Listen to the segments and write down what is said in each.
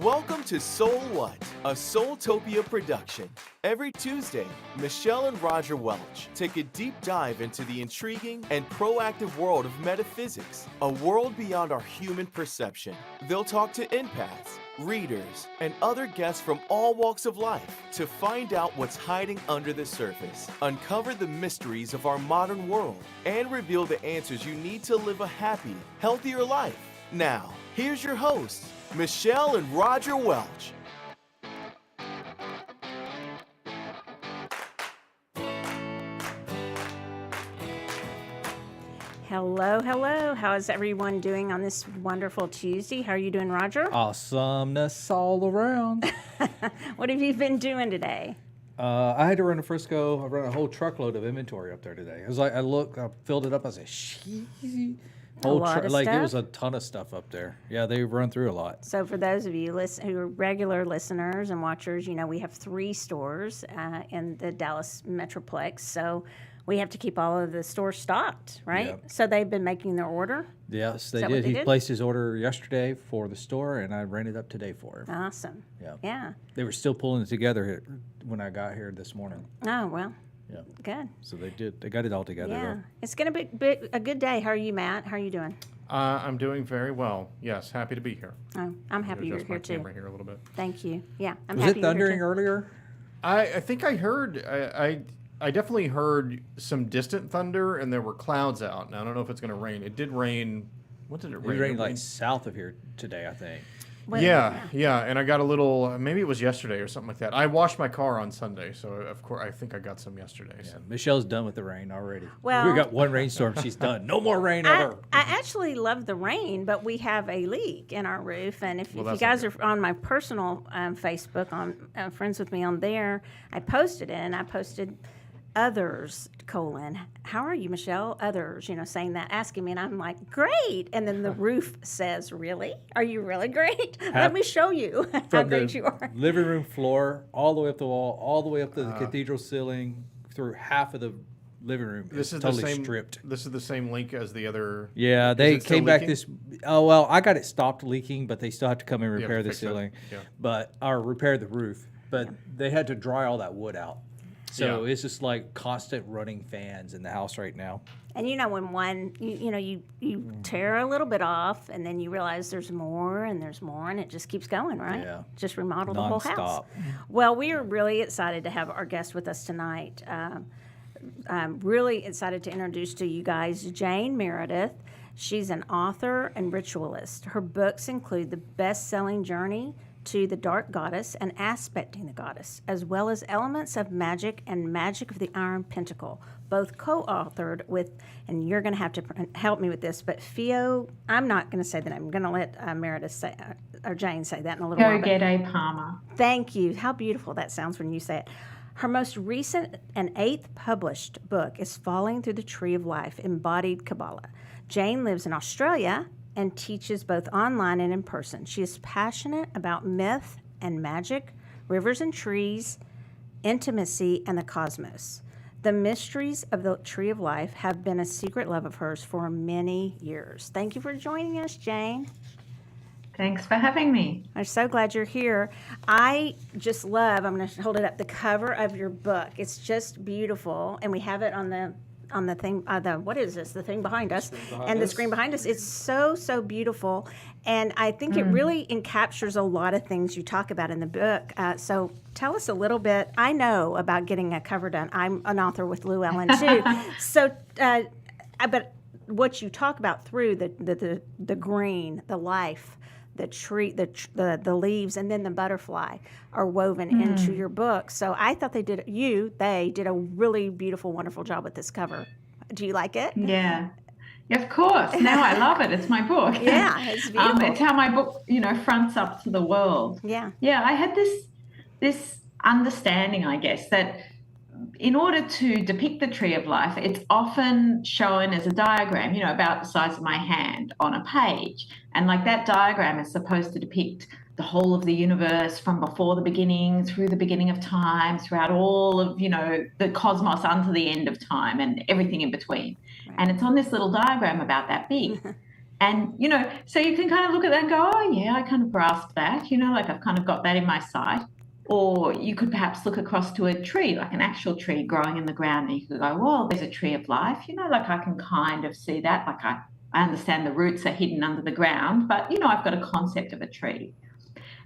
Welcome to SoulWhat, a Soultopia production. Every Tuesday, Michelle and Roger Welch take a deep dive into the intriguing and proactive world of metaphysics, a world beyond our human perception. They'll talk to empaths, readers, and other guests from all walks of life to find out what's hiding under the surface, uncover the mysteries of our modern world, and reveal the answers you need to live a happy, healthier life. Now, here's your hosts, Michelle and Roger Welch. Hello, hello. How is everyone doing on this wonderful Tuesday? How are you doing, Roger? Awesomeness all around. What have you been doing today? I had to run to Frisco. I ran a whole truckload of inventory up there today. It was like I filled it up. I said, "Sheezy." It was a ton of stuff up there. Yeah, they run through a lot. So for those of you who are regular listeners and watchers, you know we have 3 stores in the Dallas Metroplex. So we have to keep all of the stores stocked, right? Yep. So they've been making their order? Yes, they did. He placed his order yesterday for the store, and I ran it up today for him. Awesome. Yeah. They were still pulling it together when I got here this morning. Oh, well. Yeah. Good. So they did. They got it all together. Yeah. Though. It's going to be a good day. How are you, Matt? How are you doing? I'm doing very well. Yes, happy to be here. Oh, I'm happy you're here too. Camera here a little bit. Thank you. Yeah, I'm happy. Was it thundering earlier? I think I heard. I definitely heard some distant thunder, and there were clouds out. Now I don't know if it's going to rain. It did rain. What did it rain? It rained like south of here today, I think. Yeah, and I got a little, maybe it was yesterday or something like that. I washed my car on Sunday, so of course I think I got some yesterday. Yeah, so. Michelle's done with the rain already. Well, we got one rainstorm, she's done. No more rain ever. I actually love the rain, but we have a leak in our roof, and if you guys are on my personal Facebook, on Friends With Me on there, I posted it, and I posted others, how are you, Michelle? Others, saying that, asking me, and I'm like, great. And then the roof says, really? Are you really great? Let me show you how great you are. Living room floor, all the way up the wall, all the way up to the cathedral ceiling, through half of the living room. This is totally the same, stripped. This is the same leak as the other. Yeah, they came back I got it stopped leaking, but they still have to come and repair the ceiling. Or repair the roof. But they had to dry all that wood out. So it's just like constant running fans in the house right now. And when one, you tear a little bit off, and then you realize there's more, and it just keeps going, right? Yeah. Just remodel the whole house. Non-stop. Well, we are really excited to have our guest with us tonight. I'm really excited to introduce to you guys Jane Meredith. She's an author and ritualist. Her books include the best-selling Journey to the Dark Goddess and Aspecting the Goddess, as well as Elements of Magic and Magic of the Iron Pentacle, both co-authored with, and you're going to have to help me with this, but I'm not going to say the name. I'm going to let Meredith say, or Jane say that in a little while. Gede Palmer. Thank you. How beautiful that sounds when you say it. Her most recent and 8th published book is Falling Through the Tree of Life, Embodied Kabbalah. Jane lives in Australia and teaches both online and in person. She is passionate about myth and magic, rivers and trees, intimacy, and the cosmos. The mysteries of the Tree of Life have been a secret love of hers for many years. Thank you for joining us, Jane. Thanks for having me. I'm so glad you're here. I just love, I'm going to hold it up, the cover of your book. It's just beautiful, and we have it on the thing, what is this? The thing behind us, the screen behind us. It's so, so beautiful, and I think it really encaptures a lot of things you talk about in the book. So tell us a little bit. I know about getting a cover done. I'm an author with Lou Ellen too. So, but what you talk about through the green, the life, the tree, the leaves, and then the butterfly are woven into your book. So I thought they did a really beautiful, wonderful job with this cover. Do you like it? Yeah, of course. Now I love it. It's my book. Yeah, it's beautiful. It's how my book, fronts up to the world. Yeah. Yeah, I had this understanding, I guess, that in order to depict the Tree of Life, it's often shown as a diagram, about the size of my hand on a page. And like that diagram is supposed to depict the whole of the universe from before the beginning, through the beginning of time, throughout all of, the cosmos unto the end of time and everything in between. Right. And it's on this little diagram about that big. And, so you can kind of look at that and go, oh, yeah, I kind of grasped that, like I've kind of got that in my sight. Or you could perhaps look across to a tree, like an actual tree growing in the ground, and you could go, well, there's a tree of life, like I can kind of see that. Like I understand the roots are hidden under the ground, but, I've got a concept of a tree.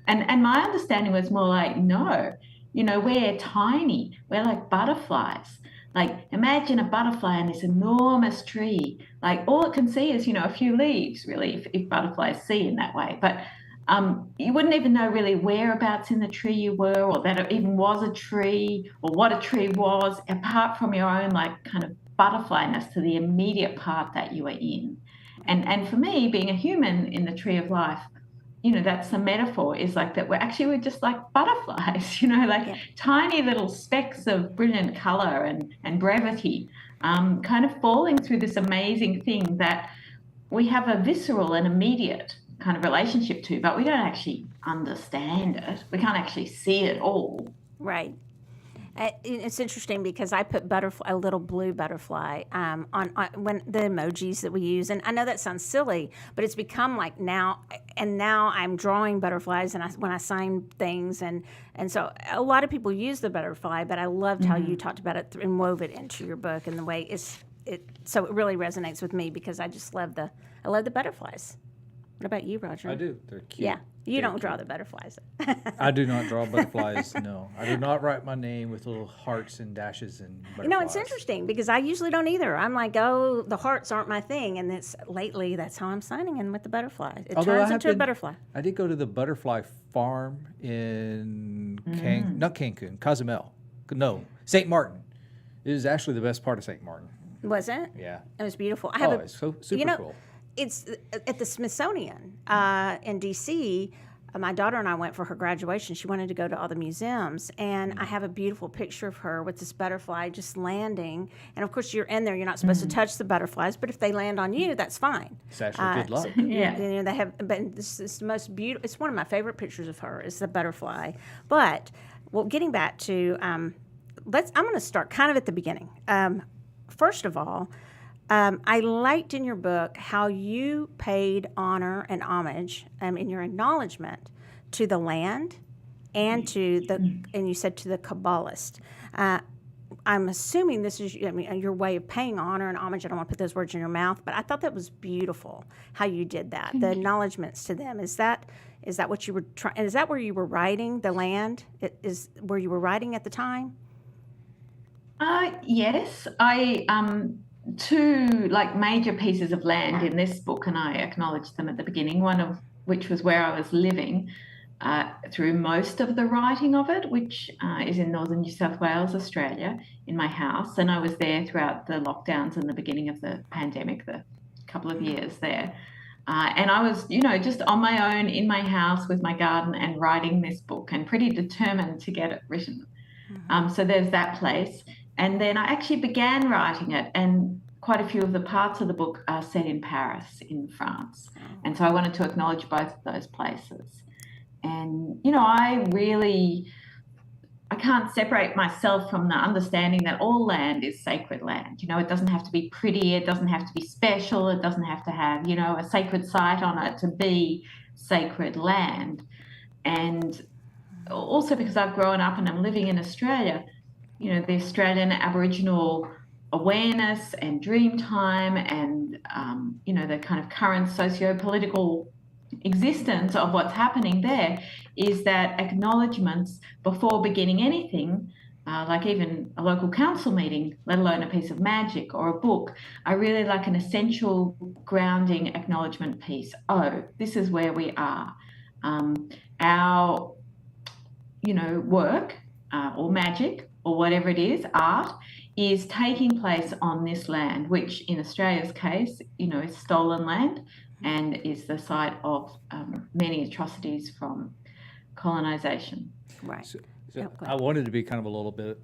And my understanding was more like, no, we're tiny. We're like butterflies. Like imagine a butterfly in this enormous tree. Like all it can see is, a few leaves, really, if butterflies see in that way. But you wouldn't even know really whereabouts in the tree you were, or that it even was a tree, or what a tree was, apart from your own like kind of butterflyness to the immediate part that you were in. And for me, being a human in the tree of life, that's the metaphor, is like that we're just like butterflies, like tiny little specks of brilliant color and brevity, kind of falling through this amazing thing that we have a visceral and immediate kind of relationship to, but we don't actually understand it. We can't actually see it all. Right. It's interesting because I put a little blue butterfly on when the emojis that we use, and I know that sounds silly, but it's become like now I'm drawing butterflies, and when I sign things, and so a lot of people use the butterfly, but I loved how you talked about it and wove it into your book, and the way so it really resonates with me because I love the butterflies. What about you, Roger? I do. They're cute. Yeah. You don't draw the butterflies. I do not draw butterflies, no. I do not write my name with little hearts and dashes and butterflies. It's interesting because I usually don't either. I'm like, oh, the hearts aren't my thing. And lately, that's how I'm signing in with the butterfly. It turns into a butterfly. I did go to the butterfly farm in not Cancun, Cozumel. No, St. Martin. It is actually the best part of St. Martin. Was it? Yeah. It was beautiful. It's so super cool. It's at the Smithsonian in D.C. My daughter and I went for her graduation. She wanted to go to all the museums, and I have a beautiful picture of her with this butterfly just landing. And of course, you're in there; you're not supposed to touch the butterflies, but if they land on you, that's fine. It's actually good luck. Yeah, they have. But this is the most beautiful. It's one of my favorite pictures of her. Is the butterfly. But getting back to I'm going to start kind of at the beginning. First of all. I liked in your book how you paid honor and homage in your acknowledgement to the land and and you said to the Kabbalist. I'm assuming this is your way of paying honor and homage. I don't want to put those words in your mouth, but I thought that was beautiful how you did that. The acknowledgments to them. Is that what you were trying? Is that where you were writing the land? Is where you were writing at the time? Yes, I. Two like major pieces of land in this book, and I acknowledged them at the beginning, one of which was where I was living through most of the writing of it, which is in northern New South Wales, Australia, in my house. And I was there throughout the lockdowns and the beginning of the pandemic, the couple of years there. And I was, just on my own in my house with my garden and writing this book, and pretty determined to get it written. So there's that place. And then I actually began writing it, and quite a few of the parts of the book are set in Paris, in France. And so I wanted to acknowledge both of those places. And, I can't separate myself from the understanding that all land is sacred land. It doesn't have to be pretty, it doesn't have to be special, it doesn't have to have, a sacred site on it to be sacred land. And also because I've grown up and I'm living in Australia, the Australian Aboriginal awareness and dream time and, the kind of current socio-political existence of what's happening there is that acknowledgements before beginning anything, like even a local council meeting, let alone a piece of magic or a book, are really like an essential grounding acknowledgement piece. Oh, this is where we are. Our, work or magic, or whatever it is, art, is taking place on this land, which in Australia's case, is stolen land and is the site of many atrocities from colonisation. Right. So I wanted to be kind of a little bit,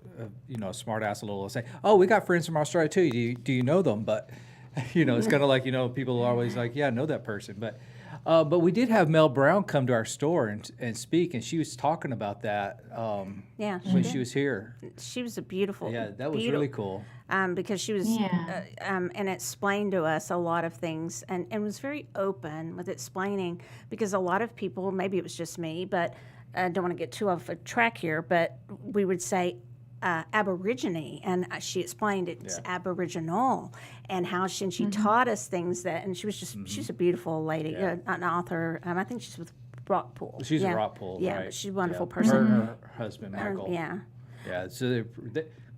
a smart ass, say, oh, we got friends from Australia too. Do you know them? But, it's kind of like, people are always like, yeah, I know that person. But But we did have Mel Brown come to our store and speak, and she was talking about that when she was here. She was a beautiful. Yeah, that was really cool. Because she was, and explained to us a lot of things, and was very open with explaining, because a lot of people, maybe it was just me, but I don't want to get too off a track here, but we would say Aborigine, and she explained it's Aboriginal, and how she taught us things that, and she was just, she's a beautiful lady, an author. I think she's with Rockpool. She's a Rockpool, yeah, right? But she's a wonderful Her person. and her husband, Michael. Yeah, so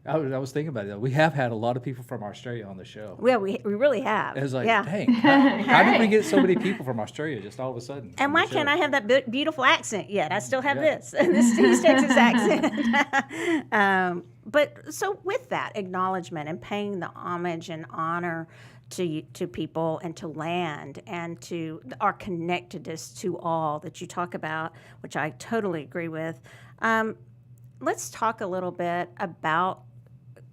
I was thinking about it, though. We have had a lot of people from Australia on the show. Well, we really have. It was like, dang, how did we get so many people from Australia just all of a sudden? And why can't I have that beautiful accent yet? I still have this East Texas accent. But so with that acknowledgement and paying the homage and honor to people and to land and to our connectedness to all that you talk about, which I totally agree with. Let's talk a little bit about,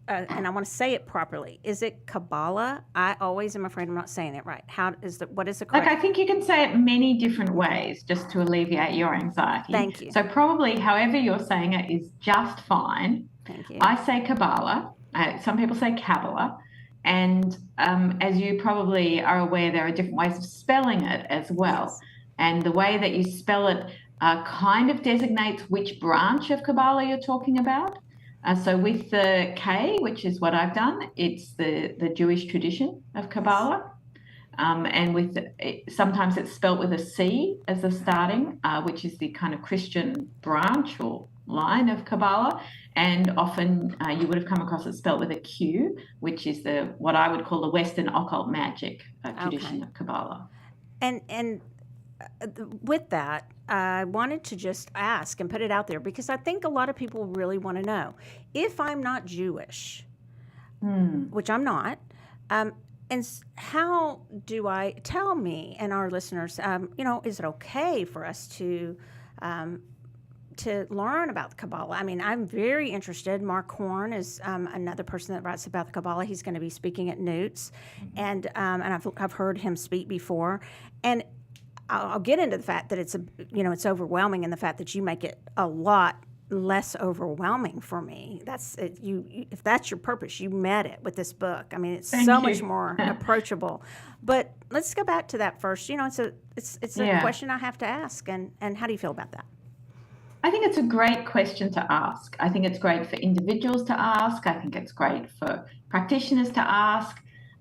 and I want to say it properly. Is it Kabbalah? I always am afraid I'm not saying it right. What is the correct? Look, I think you can say it many different ways just to alleviate your anxiety. Thank you. So probably however you're saying it is just fine. Thank you. I say Kabbalah. Some people say Kabbalah. And as you probably are aware, there are different ways of spelling it as well. Yes. And the way that you spell it kind of designates which branch of Kabbalah you're talking about. So with the K, which is what I've done, it's the Jewish tradition of Kabbalah. And sometimes it's spelt with a C as the starting, which is the kind of Christian branch or line of Kabbalah. And often you would have come across it spelt with a Q, which is what I would call the Western occult magic tradition of Kabbalah. And with that, I wanted to just ask and put it out there, because I think a lot of people really want to know, if I'm not Jewish, which I'm not, and how do I tell me and our listeners, is it okay for us to learn about the Kabbalah? I mean, I'm very interested. Mark Horn is another person that writes about the Kabbalah. He's going to be speaking at Newt's, and I've heard him speak before, and I'll get into the fact that it's overwhelming, and the fact that you make it a lot less overwhelming for me. That's it. If that's your purpose, you met it with this book. I mean, it's much more approachable. But let's go back to that first. It's a question I have to ask, and how do you feel about that? I think it's a great question to ask. I think it's great for individuals to ask. I think it's great for practitioners to ask.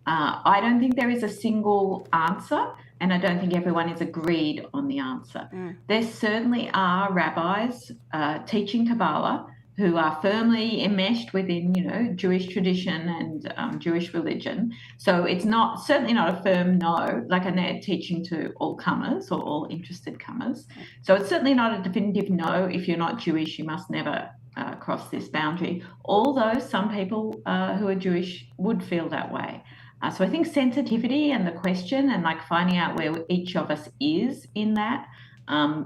I don't think there is a single answer, and I don't think everyone is agreed on the answer. There certainly are rabbis teaching Kabbalah who are firmly enmeshed within, Jewish tradition and Jewish religion. So it's certainly not a firm no, and they're teaching to all comers or all interested comers. So it's certainly not a definitive no. If you're not Jewish, you must never cross this boundary. Although some people who are Jewish would feel that way. So I think sensitivity and the question and finding out where each of us is in that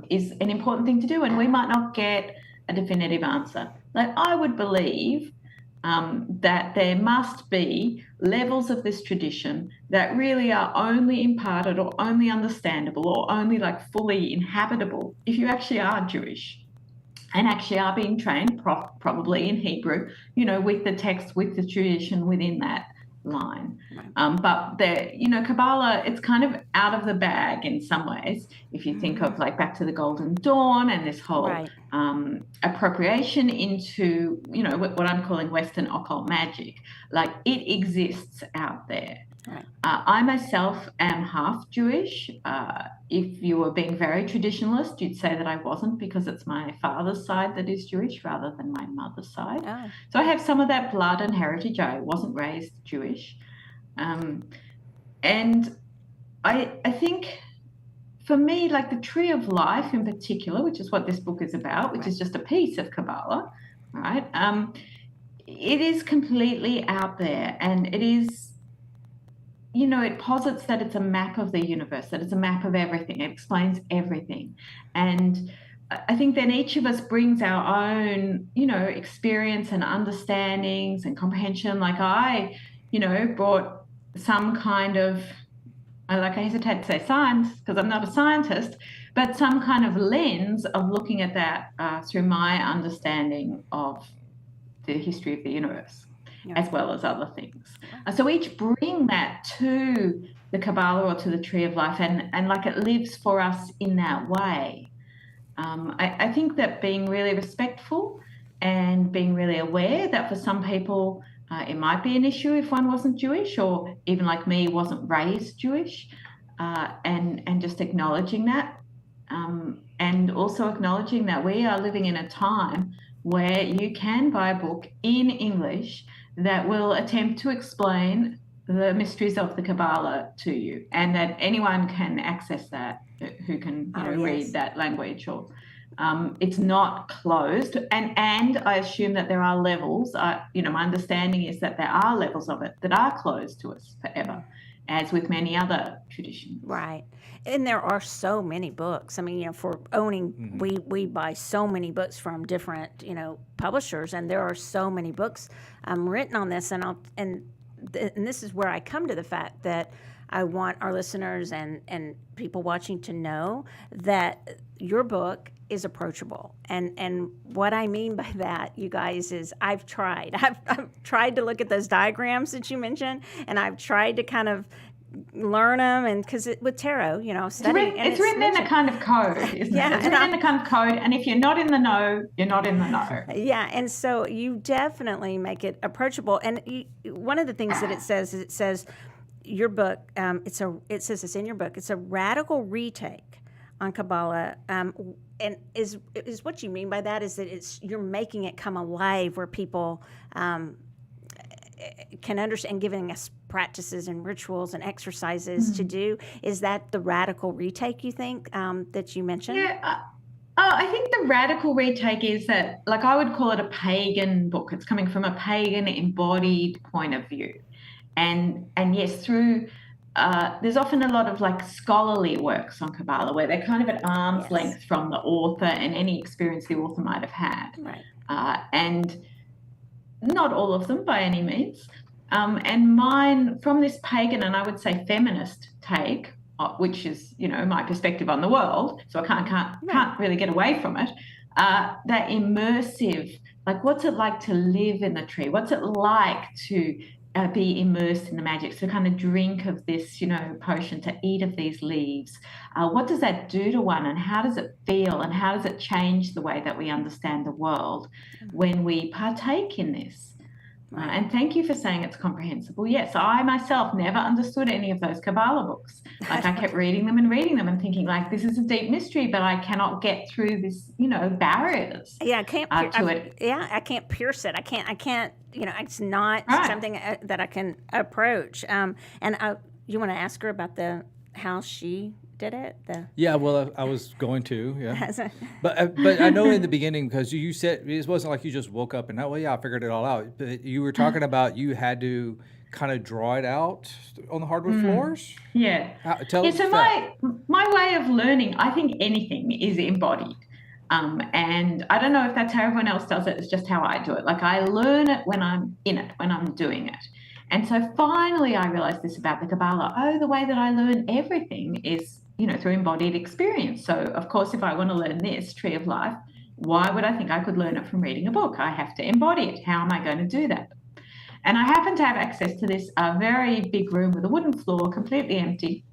is an important thing to do. And we might not get a definitive answer. I would believe that there must be levels of this tradition that really are only imparted or only understandable or only fully inhabitable if you actually are Jewish and actually are being trained probably in Hebrew, with the text, with the tradition within that line. But Kabbalah, it's kind of out of the bag in some ways. If you think of back to the Golden Dawn and this whole appropriation into, what I'm calling Western occult magic, it exists out there. Right. I myself am half Jewish. If you were being very traditionalist, you'd say that I wasn't, because it's my father's side that is Jewish rather than my mother's side. Oh. So I have some of that blood and heritage. I wasn't raised Jewish. And I think for me, the Tree of Life in particular, which is what this book is about, which is just a piece of Kabbalah, right? It is completely out there, and it is, it posits that it's a map of the universe, that it's a map of everything. It explains everything. And I think then each of us brings our own, experience and understandings and comprehension. I, brought some kind of I hesitate to say science because I'm not a scientist, but some kind of lens of looking at that through my understanding of the history of the universe, as well as other things. So each bring that to the Kabbalah or to the Tree of Life, and like it lives for us in that way. I think that being really respectful and being really aware that for some people it might be an issue if one wasn't Jewish, or even like me, wasn't raised Jewish, and just acknowledging that, and also acknowledging that we are living in a time where you can buy a book in English that will attempt to explain the mysteries of the Kabbalah to you, and that anyone can access that who can read that language. Or it's not closed, and I assume that there are levels. My understanding is that there are levels of it that are closed to us forever, as with many other traditions. Right. And there are so many books. I mean, for owning, we buy so many books from different, publishers, and there are so many books written on this. And this is where I come to the fact that I want our listeners and people watching to know that your book is approachable. And what I mean by that, you guys, is I've tried to look at those diagrams that you mentioned, and I've tried to kind of learn them, and because with tarot, studying. It's written in a kind of code, isn't it? It's written in a kind of code, and if you're not in the know, you're not in the know. Yeah, and so you definitely make it approachable. And one of the things that it says your book, it says it's in your book, it's a radical retake on Kabbalah, and is what you mean by that is that you're making it come alive where people can understand, giving us practices and rituals and exercises to do. Is that the radical retake, you think, that you mentioned? Yeah. I think the radical retake is that, like, I would call it a pagan book. It's coming from a pagan embodied point of view. And yes, through there's often a lot of like scholarly works on Kabbalah where they're kind of at arm's length from the author and any experience the author might have had. Right. And not all of them by any means. And mine, from this pagan and I would say feminist take, which is, my perspective on the world, so I can't really get away from it, that immersive, like what's it like to live in the tree? What's it like to be immersed in the magic, to kind of drink of this, potion, to eat of these leaves? What does that do to one, and how does it feel, and how does it change the way that we understand the world when we partake in this? And thank you for saying it's comprehensible. Yes, I myself never understood any of those Kabbalah books. Like I kept reading them and thinking, like, this is a deep mystery, but I cannot get through this, barriers. Yeah, I can't I can't pierce it. I can't. It's not something that I can approach. And you want to ask her about how she did it? Yeah, well, I was going to, yeah. but I know in the beginning, because you said it wasn't like you just woke up and, I figured it all out. But you were talking about you had to kind of draw it out on the hardwood floors? Yeah. So my way of learning, I think anything is embodied. And I don't know if that's how everyone else does it. It's just how I do it. Like I learn it when I'm in it, when I'm doing it. And so finally I realized this about the Kabbalah. The way that I learn everything is, through embodied experience. So of course, if I want to learn this Tree of Life, why would I think I could learn it from reading a book? I have to embody it. How am I going to do that? And I happen to have access to this very big room with a wooden floor, completely empty.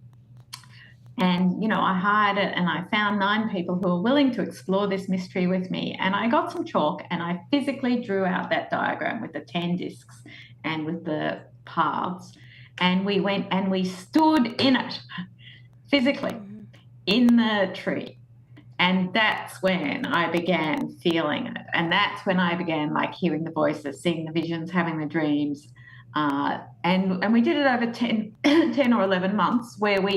And, I hired it, and I found 9 people who were willing to explore this mystery with me. And I got some chalk and I physically drew out that diagram with the 10 discs and with the paths. And we went and we stood in it physically in the tree. And that's when I began feeling it. And that's when I began like hearing the voices, seeing the visions, having the dreams. And we did it over 10 or 11 months, where we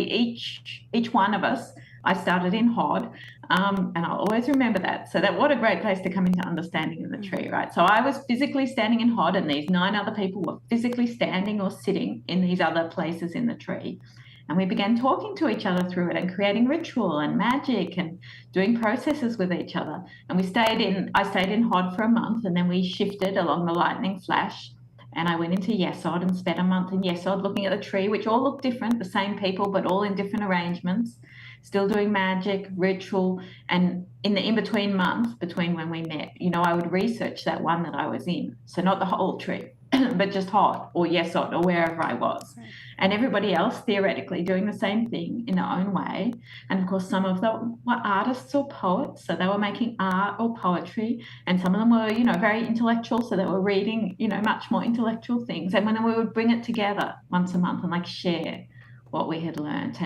each one of us, I started in Hod, and I'll always remember that. So what a great place to come into understanding of the tree, right? So I was physically standing in Hod, and these 9 other people were physically standing or sitting in these other places in the tree. And we began talking to each other through it and creating ritual and magic and doing processes with each other. And I stayed in Hod for a month, and then we shifted along the lightning flash. And I went into Yesod and spent a month in Yesod looking at the tree, which all looked different, the same people, but all in different arrangements, still doing magic, ritual. And in the in-between months, between when we met, I would research that one that I was in. So not the whole tree, but just Hod or Yesod or wherever I was. Right. And everybody else theoretically doing the same thing in their own way. And of course, some of them were artists or poets, so they were making art or poetry. And some of them were, very intellectual, so they were reading, much more intellectual things. And when we would bring it together once a month and share what we had learned.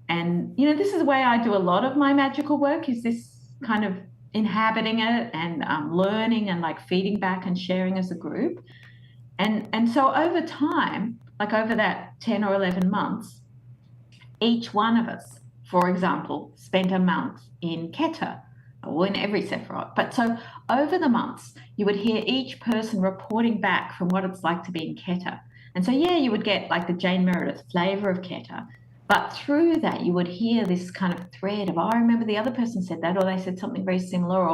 And this is the way I do a lot of my magical work, is this kind of inhabiting it and learning and feeding back and sharing as a group. And so over time, over that 10 or 11 months, each one of us, for example, spent a month in Keter, or in every Sephiroth. But so over the months, you would hear each person reporting back from what it's like to be in Keter. And so, you would get the Jane Meredith flavor of Keter. But through that, you would hear this kind of thread of, I remember the other person said that, or they said something very similar,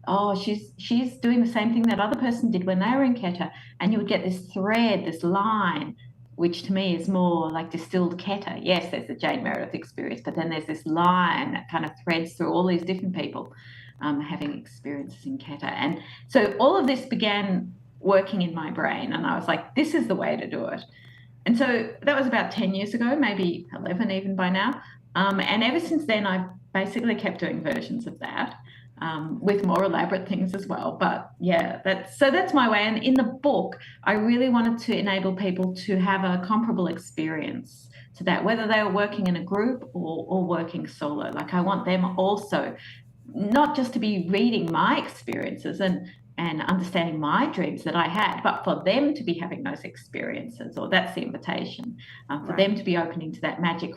or, she's doing the same thing that other person did when they were in Keter. And you would get this thread, this line, which to me is more like distilled Keter. Yes, there's the Jane Meredith experience, but then there's this line that kind of threads through all these different people having experiences in Keter. And so all of this began working in my brain, and I was like, this is the way to do it. And so that was about 10 years ago, maybe 11 even by now. And ever since then, I've basically kept doing versions of that with more elaborate things as well. But that's my way. And in the book, I really wanted to enable people to have a comparable experience to that, whether they were working in a group or working solo. I want them also not just to be reading my experiences and understanding my dreams that I had, but for them to be having those experiences, or that's the invitation, for them to be opening to that magic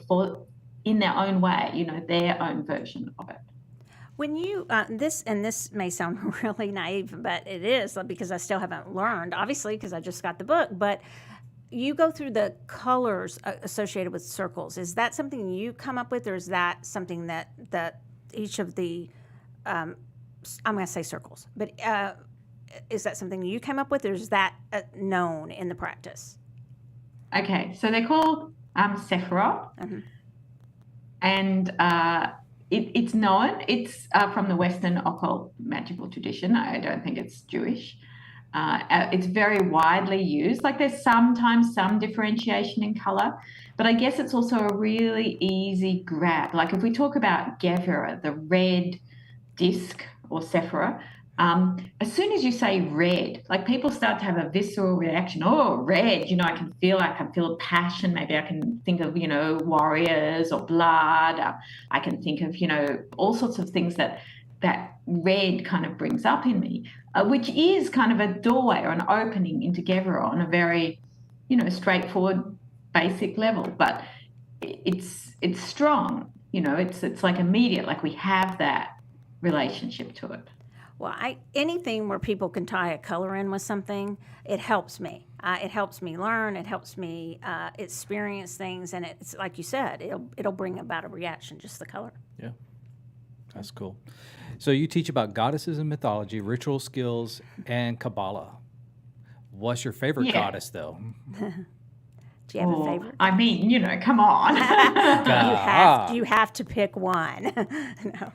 in their own way, their own version of it. When you, this may sound really naive, but it is, because I still haven't learned, obviously, because I just got the book, but you go through the colors associated with circles. Is that something you come up with, or is that something that each of the, I'm going to say circles, but is that something you came up with, or is that known in the practice? Okay, so they're called Sephiroth, and it's known. It's from the Western occult magical tradition. I don't think it's Jewish. It's very widely used. There's sometimes some differentiation in color, but I guess it's also a really easy grab. If we talk about Gevurah, the red disc or Sephira, as soon as you say red, people start to have a visceral reaction. Oh, red, I can feel passion. Maybe I can think of, warriors or blood. I can think of, all sorts of things that red kind of brings up in me, which is kind of a doorway or an opening into Gevurah on a very, straightforward, basic level. But it's strong, it's immediate, we have that relationship to it. Well, anything where people can tie a color in with something, it helps me. It helps me learn. It helps me experience things, and it's like you said, it'll bring about a reaction, just the color. Yeah, that's cool. So you teach about goddesses and mythology, ritual skills, and Kabbalah. What's your favorite goddess, though? Do you have a favorite? I mean, come on. you have to pick one. No.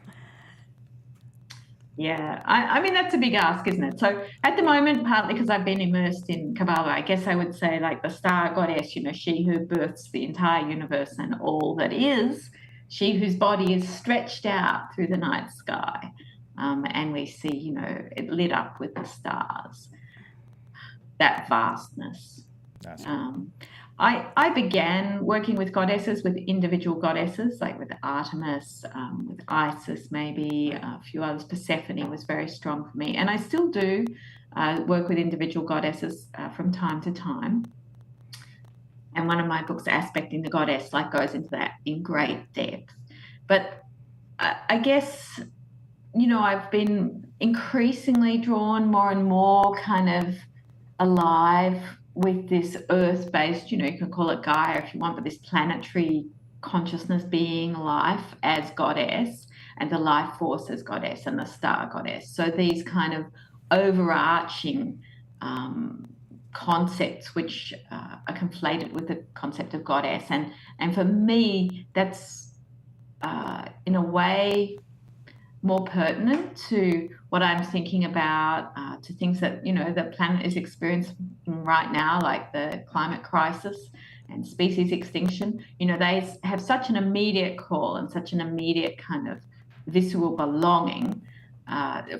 Yeah, I mean, that's a big ask, isn't it? So at the moment, partly because I've been immersed in Kabbalah, I guess I would say the star goddess, she who births the entire universe and all that is, she whose body is stretched out through the night sky. And we see, it lit up with the stars, that vastness. That's right. I began working with goddesses, with individual goddesses, with Artemis, with Isis, maybe a few others. Persephone was very strong for me. And I still do work with individual goddesses from time to time. And one of my books, Aspecting the Goddess, goes into that in great depth. But I guess, I've been increasingly drawn more and more kind of alive with this earth-based, you can call it Gaia if you want, but this planetary consciousness being, life as goddess, and the life force as goddess, and the star goddess. So these kind of overarching concepts which are conflated with the concept of goddess. And for me, that's in a way more pertinent to what I'm thinking about, to things that, the planet is experiencing right now, like the climate crisis and species extinction. They have such an immediate call and such an immediate kind of visceral belonging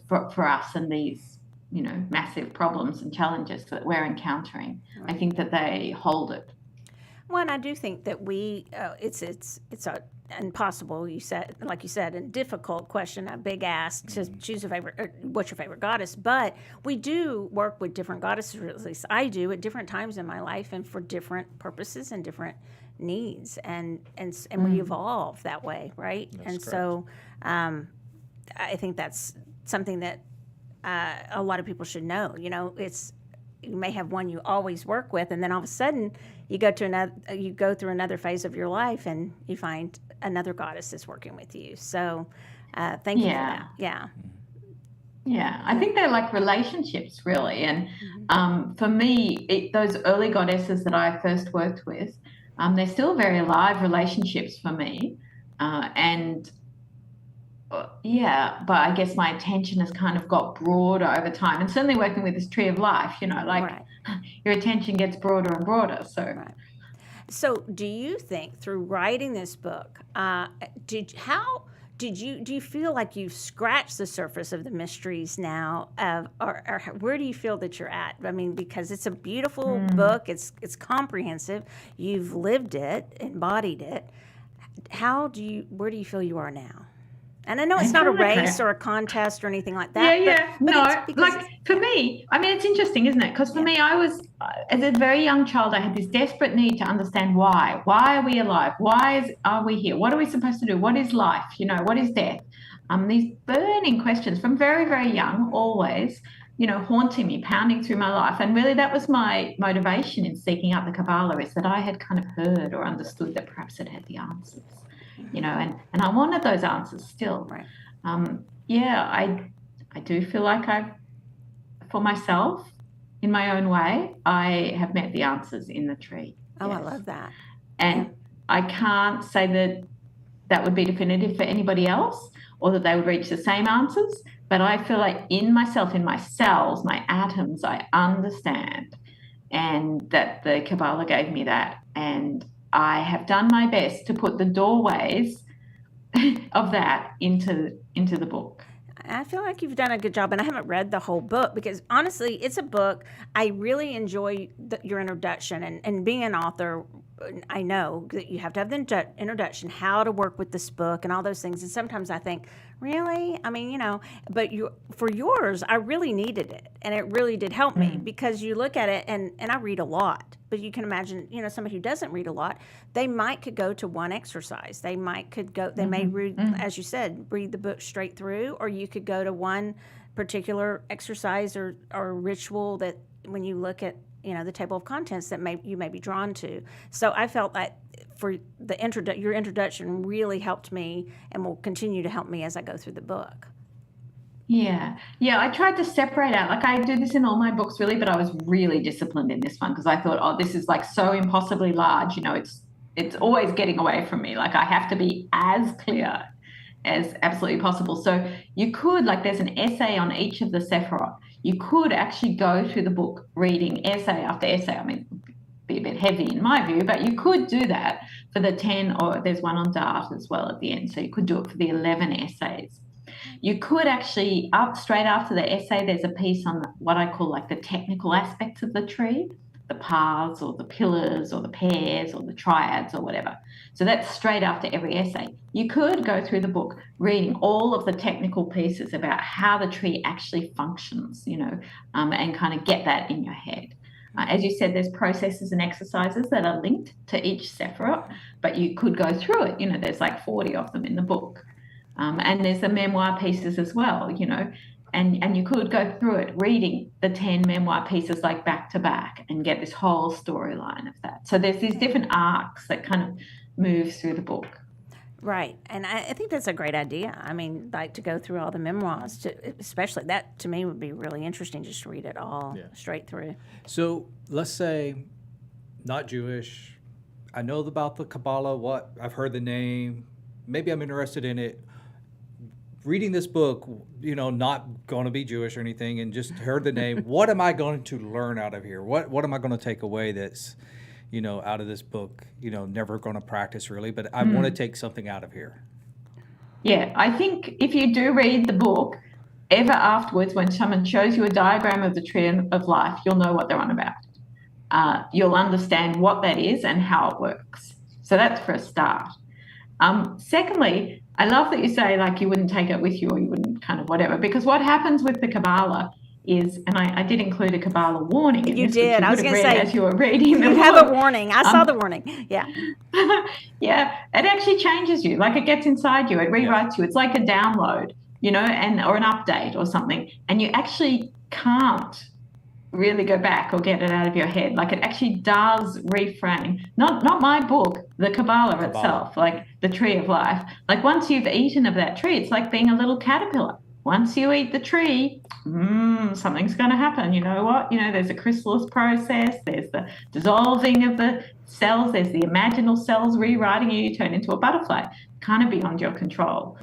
for us and these, massive problems and challenges that we're encountering. Right. I think that they hold it. Well, and I do think that it's a impossible, like you said, a difficult question, a big ask to choose what's your favorite goddess. But we do work with different goddesses, or at least I do, at different times in my life and for different purposes and different needs, and we evolve that way, right? That's correct. So I think that's something that a lot of people should know. You may have one you always work with, and then all of a sudden you go through another phase of your life, and you find another goddess is working with you. So, thank you for that. Yeah, I think they're like relationships, really. And for me, those early goddesses that I first worked with, they're still very alive relationships for me. But I guess my attention has kind of got broader over time, and certainly working with this tree of life, right. Your attention gets broader and broader. So, right. So, do you think through writing this book, do you feel like you've scratched the surface of the mysteries now, or where do you feel that you're at? I mean, because it's a beautiful book, it's comprehensive, you've lived it, embodied it. Where do you feel you are now? And I know it's not a race or a contest or anything like that. Like for me, I mean, it's interesting, isn't it? Because for me, I was, as a very young child, I had this desperate need to understand why. Why are we alive? Why are we here? What are we supposed to do? What is life? What is death? These burning questions from very, very young, always, haunting me, pounding through my life. And really that was my motivation in seeking out the Kabbalah, is that I had kind of heard or understood that perhaps it had the answers. And I wanted those answers still. Right. I do feel like for myself, in my own way, I have met the answers in the tree. Oh, yes. I love that. And I can't say that would be definitive for anybody else, or that they would reach the same answers, but I feel like in myself, in my cells, my atoms, I understand, and that the Kabbalah gave me that, and I have done my best to put the doorways of that into the book. I feel like you've done a good job, and I haven't read the whole book because honestly, it's a book. I really enjoy your introduction, and being an author, I know that you have to have the introduction, how to work with this book and all those things. And sometimes I think, really? I mean, but for yours, I really needed it. And it really did help me because you look at it, and I read a lot, but you can imagine, somebody who doesn't read a lot, they could go to one exercise. They may read, as you said, read the book straight through, or you could go to one particular exercise or ritual that when you look at, the table of contents that you may be drawn to. So I felt that for your introduction really helped me and will continue to help me as I go through the book. Yeah. I tried to separate out, like I do this in all my books really, but I was really disciplined in this one because I thought, this is like so impossibly large, it's always getting away from me. Like I have to be as clear as absolutely possible. So you could, like there's an essay on each of the Sephirot. You could actually go through the book reading essay after essay. I mean, it'd be a bit heavy in my view, but you could do that for the 10, or there's one on Dart as well at the end. So you could do it for the 11 essays. You could actually, straight after the essay, there's a piece on what I call like the technical aspects of the tree, the paths or the pillars or the pairs or the triads or whatever. So that's straight after every essay. You could go through the book reading all of the technical pieces about how the tree actually functions, and kind of get that in your head. As you said, there's processes and exercises that are linked to each Sephirot, but you could go through it. There's like 40 of them in the book. And there's the memoir pieces as well, and you could go through it reading the 10 memoir pieces like back to back and get this whole storyline of that. So there's these different arcs that kind of move through the book. Right. And I think that's a great idea. I mean, like to go through all the memoirs, especially that to me would be really interesting, just to read it all straight through. So let's say not Jewish. I know about the Kabbalah, I've heard the name. Maybe I'm interested in it. Reading this book, not going to be Jewish or anything, and just heard the name. What am I going to learn out of here? What am I going to take away that's, out of this book? Never going to practice really, but I want to take something out of here. Yeah, I think if you do read the book, ever afterwards, when someone shows you a diagram of the tree of life, you'll know what they're on about. You'll understand what that is and how it works. So that's for a start. Secondly, I love that you say like you wouldn't take it with you or you wouldn't kind of whatever, because what happens with the Kabbalah is, and I did include a Kabbalah warning. You did. I was going to say, as you were reading the book. Have a warning. I saw the warning. Yeah. Yeah. It actually changes you. Like it gets inside you. It rewrites you. It's like a download, or an update or something. And you actually can't really go back or get it out of your head. Like it actually does reframe. Not my book, the Kabbalah itself, like the tree of life. Like once you've eaten of that tree, it's like being a little caterpillar. Once you eat the tree, something's going to happen. You know what? There's a chrysalis process. There's the dissolving of the cells. There's the imaginal cells rewriting you. You turn into a butterfly, kind of beyond your control.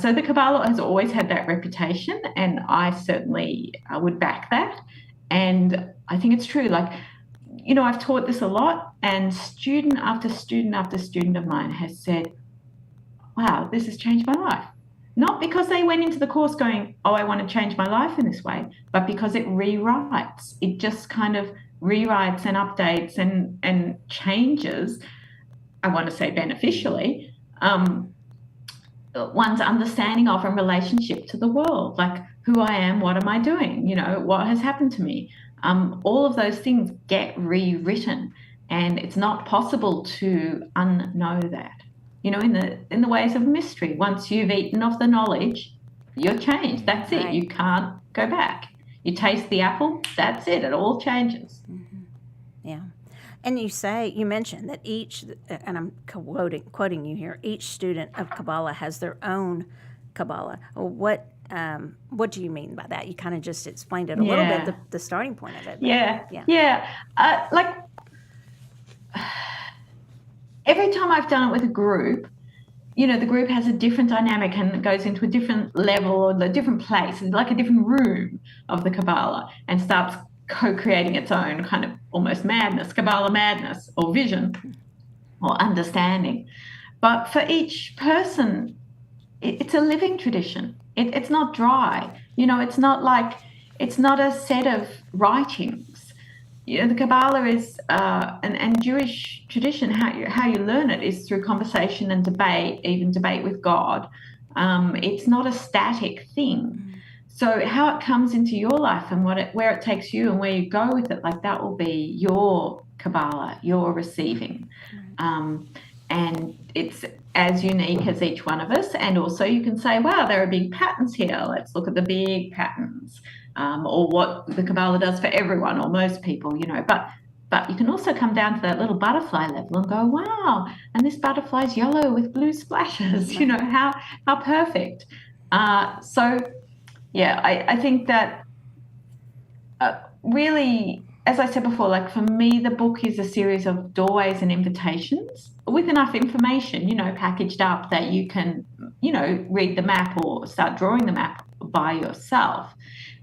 So the Kabbalah has always had that reputation, and I certainly would back that. And I think it's true. Like, I've taught this a lot, and student after student after student of mine has said, wow, this has changed my life. Not because they went into the course going, oh, I want to change my life in this way, but because it rewrites. It just kind of rewrites and updates and changes, I want to say beneficially, one's understanding of and relationship to the world. Like who I am, what am I doing? What has happened to me? All of those things get rewritten, and it's not possible to unknow that. In the ways of mystery. Once you've eaten of the knowledge, you're changed. That's it. You can't go back. You taste the apple, that's it. It all changes. Mm-hmm. Yeah. And you mentioned that each, and I'm quoting you here, each student of Kabbalah has their own Kabbalah. What do you mean by that? You kind of just explained it a little bit, the starting point of it. Like every time I've done it with a group, the group has a different dynamic and goes into a different level or a different place, like a different room of the Kabbalah, and starts co-creating its own kind of almost madness, Kabbalah madness or vision or understanding. But for each person, it's a living tradition. It's not dry. It's not a set of writings. The Kabbalah is, and Jewish tradition, how you learn it is through conversation and debate, even debate with God. It's not a static thing. So how it comes into your life and where it takes you and where you go with it, like that will be your Kabbalah, your receiving. And it's as unique as each one of us. And also you can say, wow, there are big patterns here. Let's look at the big patterns. Or what the Kabbalah does for everyone or most people, but you can also come down to that little butterfly level and go, wow, and this butterfly's yellow with blue splashes, how perfect. I think that really, as I said before, like for me, the book is a series of doorways and invitations with enough information, packaged up that you can, read the map or start drawing the map by yourself.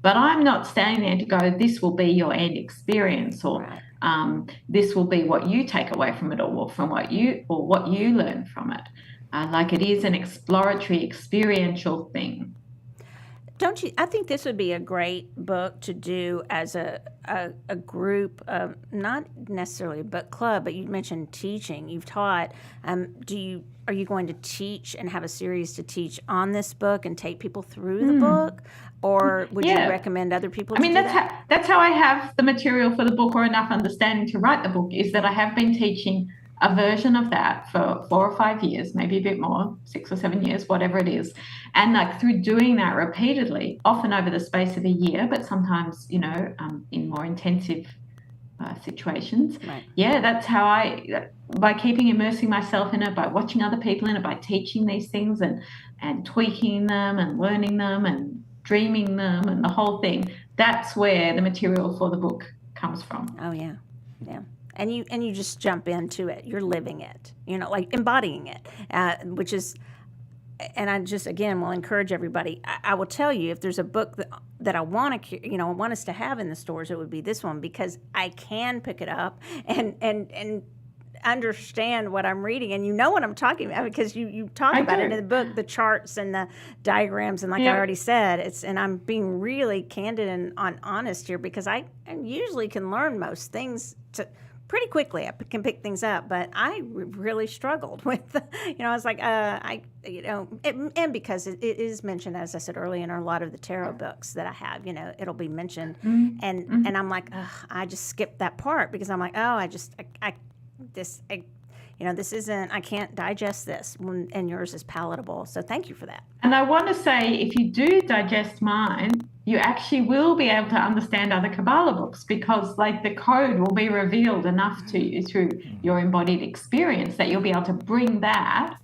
But I'm not standing there to go, this will be your end experience, or this will be what you take away from it, or from what you learn from it. Like it is an exploratory, experiential thing. Don't you? I think this would be a great book to do as a group, not necessarily a book club, but you mentioned teaching. You've taught. Are you going to teach and have a series to teach on this book and take people through the book, or would you recommend other people? That's how I have the material for the book, or enough understanding to write the book. Is that I have been teaching a version of that for 4 or 5 years, maybe a bit more, 6 or 7 years, whatever it is. And like through doing that repeatedly, often over the space of a year, but sometimes, in more intensive situations. Right. Yeah, that's how by immersing myself in it, by watching other people in it, by teaching these things and tweaking them and learning them and dreaming them and the whole thing. That's where the material for the book comes from. Oh yeah, yeah. And you just jump into it. You're living it. Like embodying it, which is. And I just again will encourage everybody. I will tell you if there's a book that I want to, I want us to have in the stores, it would be this one, because I can pick it up and understand what I'm reading, and what I'm talking about, because you talk about it in the book, the charts and the diagrams, and like I already said, and I'm being really candid and honest here, because I usually can learn most things pretty quickly. I can pick things up, but I really struggled with, I was like, and because it is mentioned, as I said earlier, in a lot of the tarot books that I have, it'll be mentioned, and I'm like, I just skipped that part, because I'm like, this isn't, I can't digest this, and yours is palatable. So thank you for that. And I want to say, if you do digest mine, you actually will be able to understand other Kabbalah books, because like the code will be revealed enough to you through your embodied experience that you'll be able to bring that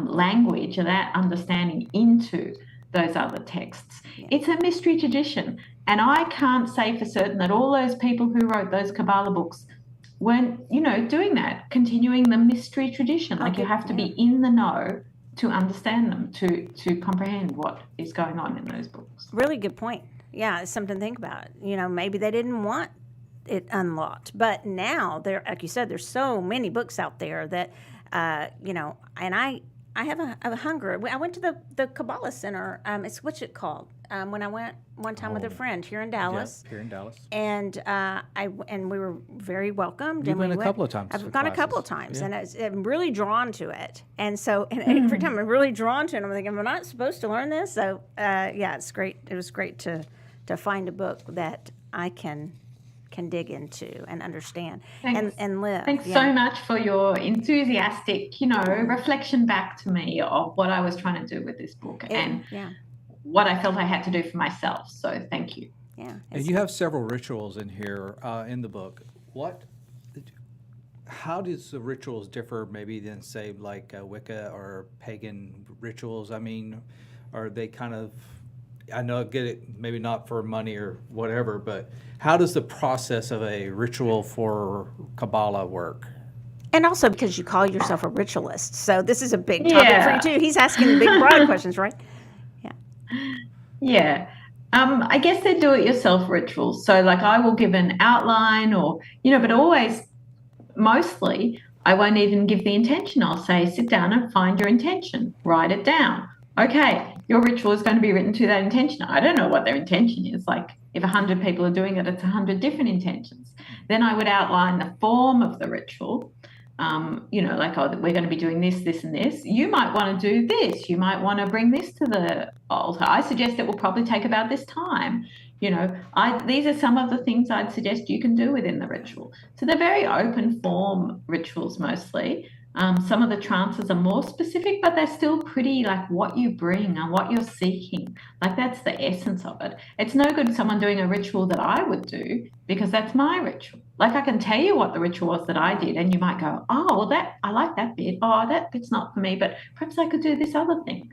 language or that understanding into those other texts. Yeah. It's a mystery tradition. And I can't say for certain that all those people who wrote those Kabbalah books weren't, doing that, continuing the mystery tradition. Like you have to be in the know to understand them, to comprehend what is going on in those books. Really good point. Yeah, it's something to think about. Maybe they didn't want it unlocked, but now like you said, there's so many books out there that, and I have a hunger. I went to the Kabbalah Center. What's it called? When I went one time with a friend here in Dallas. Yeah, here in Dallas. And we were very welcomed. You've been a couple of times. I've gone a couple of times, and I'm really drawn to it. And so, every time I'm really drawn to it, I'm thinking, am I not supposed to learn this? So, it's great. It was great to find a book that I can dig into and understand and live. Thanks so much for your enthusiastic, reflection back to me of what I was trying to do with this book and what I felt I had to do for myself. So thank you. Yeah. And you have several rituals in here in the book. How does the rituals differ maybe than, say, like Wicca or pagan rituals? I mean, are they kind of, I know I get it, maybe not for money or whatever, but how does the process of a ritual for Kabbalah work? And also because you call yourself a ritualist. So this is a big topic for you too. He's asking the big broad questions, right? Yeah. I guess they're do-it-yourself rituals. So like I will give an outline or, but always, mostly, I won't even give the intention. I'll say, sit down and find your intention. Write it down. Okay, your ritual is going to be written to that intention. I don't know what their intention is. Like if 100 people are doing it, it's 100 different intentions. Then I would outline the form of the ritual. Like, we're going to be doing this, this, and this. You might want to do this. You might want to bring this to the altar. I suggest it will probably take about this time. These are some of the things I'd suggest you can do within the ritual. So they're very open form rituals mostly. Some of the trances are more specific, but they're still pretty like what you bring and what you're seeking. Like that's the essence of it. It's no good someone doing a ritual that I would do because that's my ritual. Like I can tell you what the ritual was that I did and you might go, oh, well, I like that bit. Oh, that bit's not for me, but perhaps I could do this other thing.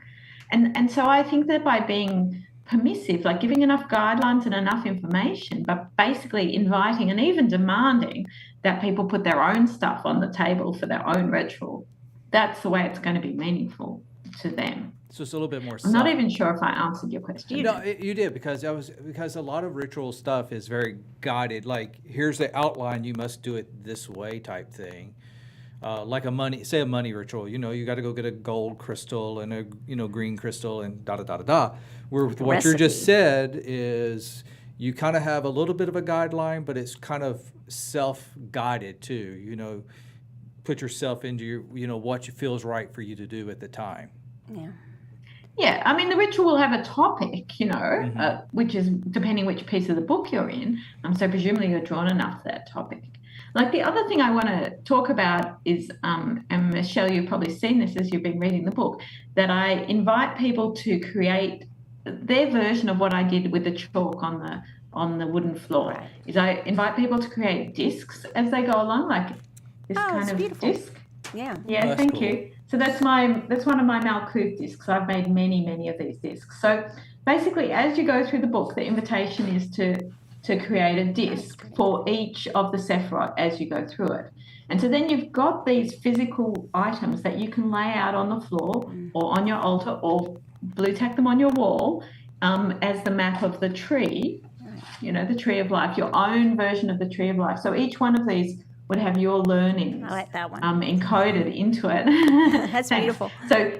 And so I think that by being permissive, like giving enough guidelines and enough information, but basically inviting and even demanding that people put their own stuff on the table for their own ritual, that's the way it's going to be meaningful to them. So it's a little bit more. I'm not even sure if I answered your question. No, you did because a lot of ritual stuff is very guided. Like here's the outline, you must do it this way type thing. Like a money ritual. You got to go get a gold crystal and a green crystal and da da da da da. Where with what you just said is you kind of have a little bit of a guideline, but it's kind of self-guided too. Put yourself into your what feels right for you to do at the time. Yeah. Yeah, I mean, the ritual will have a topic, which is depending which piece of the book you're in. So presumably you're drawn enough to that topic. Like the other thing I want to talk about is, and Michelle, you've probably seen this as you've been reading the book, that I invite people to create their version of what I did with the chalk on the wooden floor is I invite people to create discs as they go along, like this kind of beautiful. disc. Yeah. Yeah, thank you. So that's one of my Malkuth discs. I've made many of these discs. So basically, as you go through the book, the invitation is to create a disc for each of the Sephirot as you go through it. And so then you've got these physical items that you can lay out on the floor or on your altar or blue tack them on your wall as the map of the tree, the tree of life, your own version of the tree of life. So each one of these would have your learnings. I like that one. Encoded into it. That's beautiful. So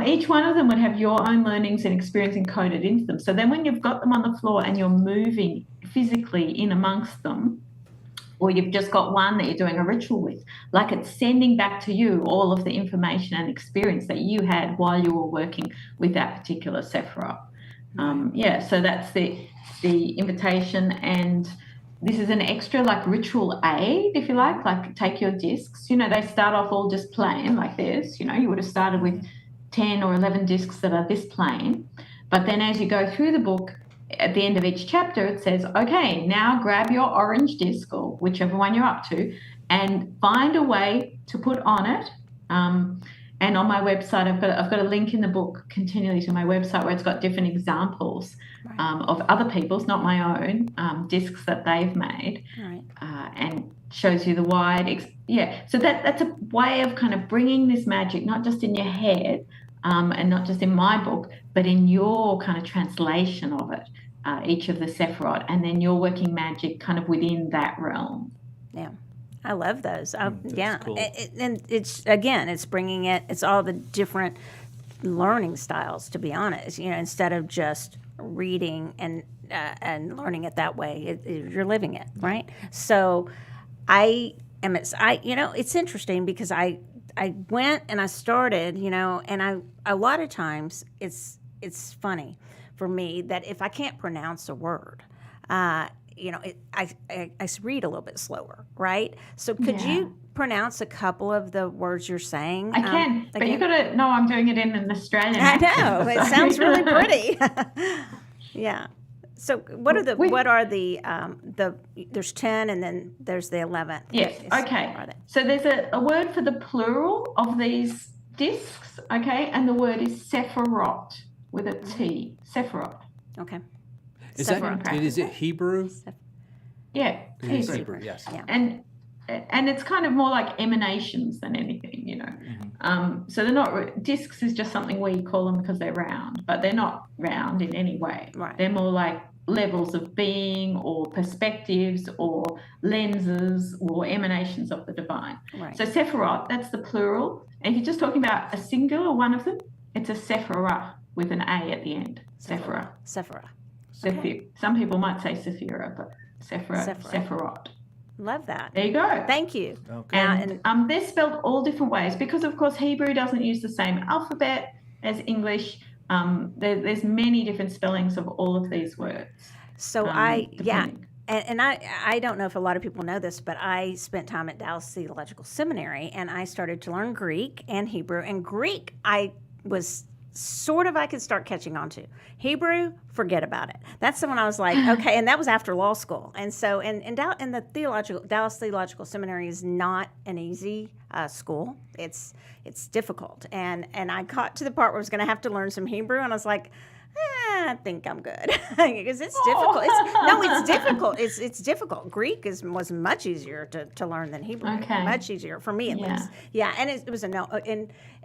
each one of them would have your own learnings and experience encoded into them. So then when you've got them on the floor and you're moving physically in amongst them, or you've just got one that you're doing a ritual with, like it's sending back to you all of the information and experience that you had while you were working with that particular Sephirot. So that's the invitation, and this is an extra like ritual aid, if you like take your discs. They start off all just plain like this. You would have started with 10 or 11 discs that are this plain. But then as you go through the book, at the end of each chapter, it says, okay, now grab your orange disc or whichever one you're up to and find a way to put on it. And on my website, I've got a link in the book continually to my website where it's got different examples of other people's, not my own, discs that they've made, and shows you the wide. So that's a way of kind of bringing this magic, not just in your head and not just in my book, but in your kind of translation of it, each of the Sephirot, and then you're working magic kind of within that realm. Yeah. I love those. Cool. And it's bringing it's all the different learning styles, to be honest, instead of just reading and learning it that way, you're living it, right? So it's interesting because I went and I started, and a lot of times it's funny for me that if I can't pronounce a word, I read a little bit slower, right? So could you pronounce a couple of the words you're saying? I can, but you've got to know I'm doing it in an Australian accent. I know. It sounds really pretty. Yeah. So what are the there's 10 and then there's the 11th. Yes. Okay. So there's a word for the plural of these discs, okay? And the word is Sephirot with a T. Sephirot. Okay. Is it Hebrew? Yeah, Hebrew. Yes. Yeah. And it's kind of more like emanations than anything, So they're not discs is just something we call them because they're round, but they're not round in any way. Right. They're more like levels of being or perspectives or lenses or emanations of the divine. Right. So Sephirot, that's the plural. And if you're just talking about a singular one of them, it's a Sephirah with an A at the end. Sephirah. Okay. Some people might say Sephirah, but Sephirot. Love that. There you go. Thank you. Okay. And they're spelled all different ways because, of course, Hebrew doesn't use the same alphabet as English. There's many different spellings of all of these words. So I don't know if a lot of people know this, but I spent time at Dallas Theological Seminary, and I started to learn Greek and Hebrew. And Greek, I was I could start catching on to. Hebrew, forget about it. That's the one I was like, okay, and that was after law school. And so, and the Dallas Theological Seminary is not an easy school. It's difficult. And I got to the part where I was going to have to learn some Hebrew, and I was like, I think I'm good because it's difficult. It's difficult. It's difficult. Greek was much easier to learn than Hebrew. Okay. Much easier for me at least. Yeah, and it was a no.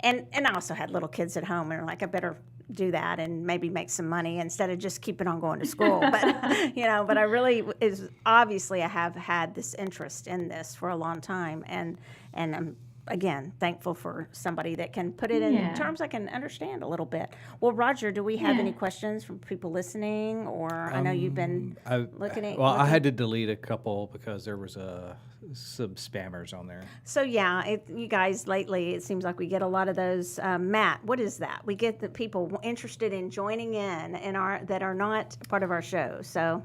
And I also had little kids at home, and like I better do that and maybe make some money instead of just keeping on going to school. But but I really obviously I have had this interest in this for a long time, and I'm, again, thankful for somebody that can put it in terms I can understand a little bit. Well, Roger, do we have any questions from people listening? Or I know you've been looking at... Well, I had to delete a couple because there was some spammers on there. So, you guys, lately, it seems like we get a lot of those. Matt, what is that? We get the people interested in joining in that are not part of our show. So,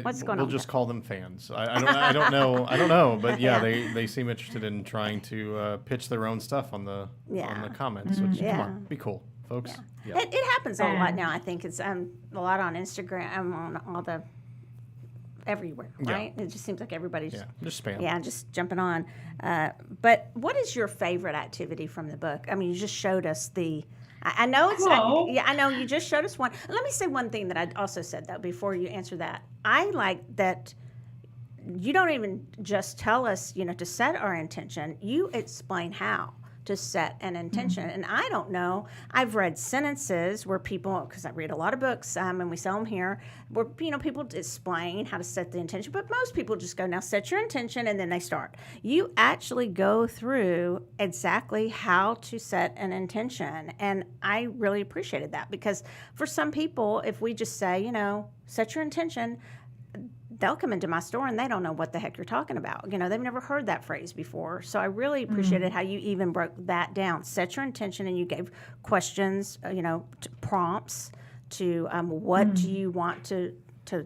what's going on? We'll just call them fans. I don't know. But they seem interested in trying to pitch their own stuff on the comments. Which, come on, be cool, folks. It happens a lot now. I think it's a lot on Instagram, on all the everywhere, right? It just seems like everybody's just spam. Yeah, just jumping on. But what is your favorite activity from the book? I mean, you just showed us the. I know it's. I know you just showed us one. Let me say one thing that I also said though before you answer that. I like that. You don't even just tell us, to set our intention. You explain how to set an intention. And I don't know. I've read sentences where people, because I read a lot of books and we sell them here, where, people explain how to set the intention. But most people just go, now set your intention, and then they start. You actually go through exactly how to set an intention. And I really appreciated that, because for some people, if we just say, set your intention, they'll come into my store and they don't know what the heck you're talking about. They've never heard that phrase before. So I really appreciated how you even broke that down. Set your intention, and you gave questions, prompts to what do you want to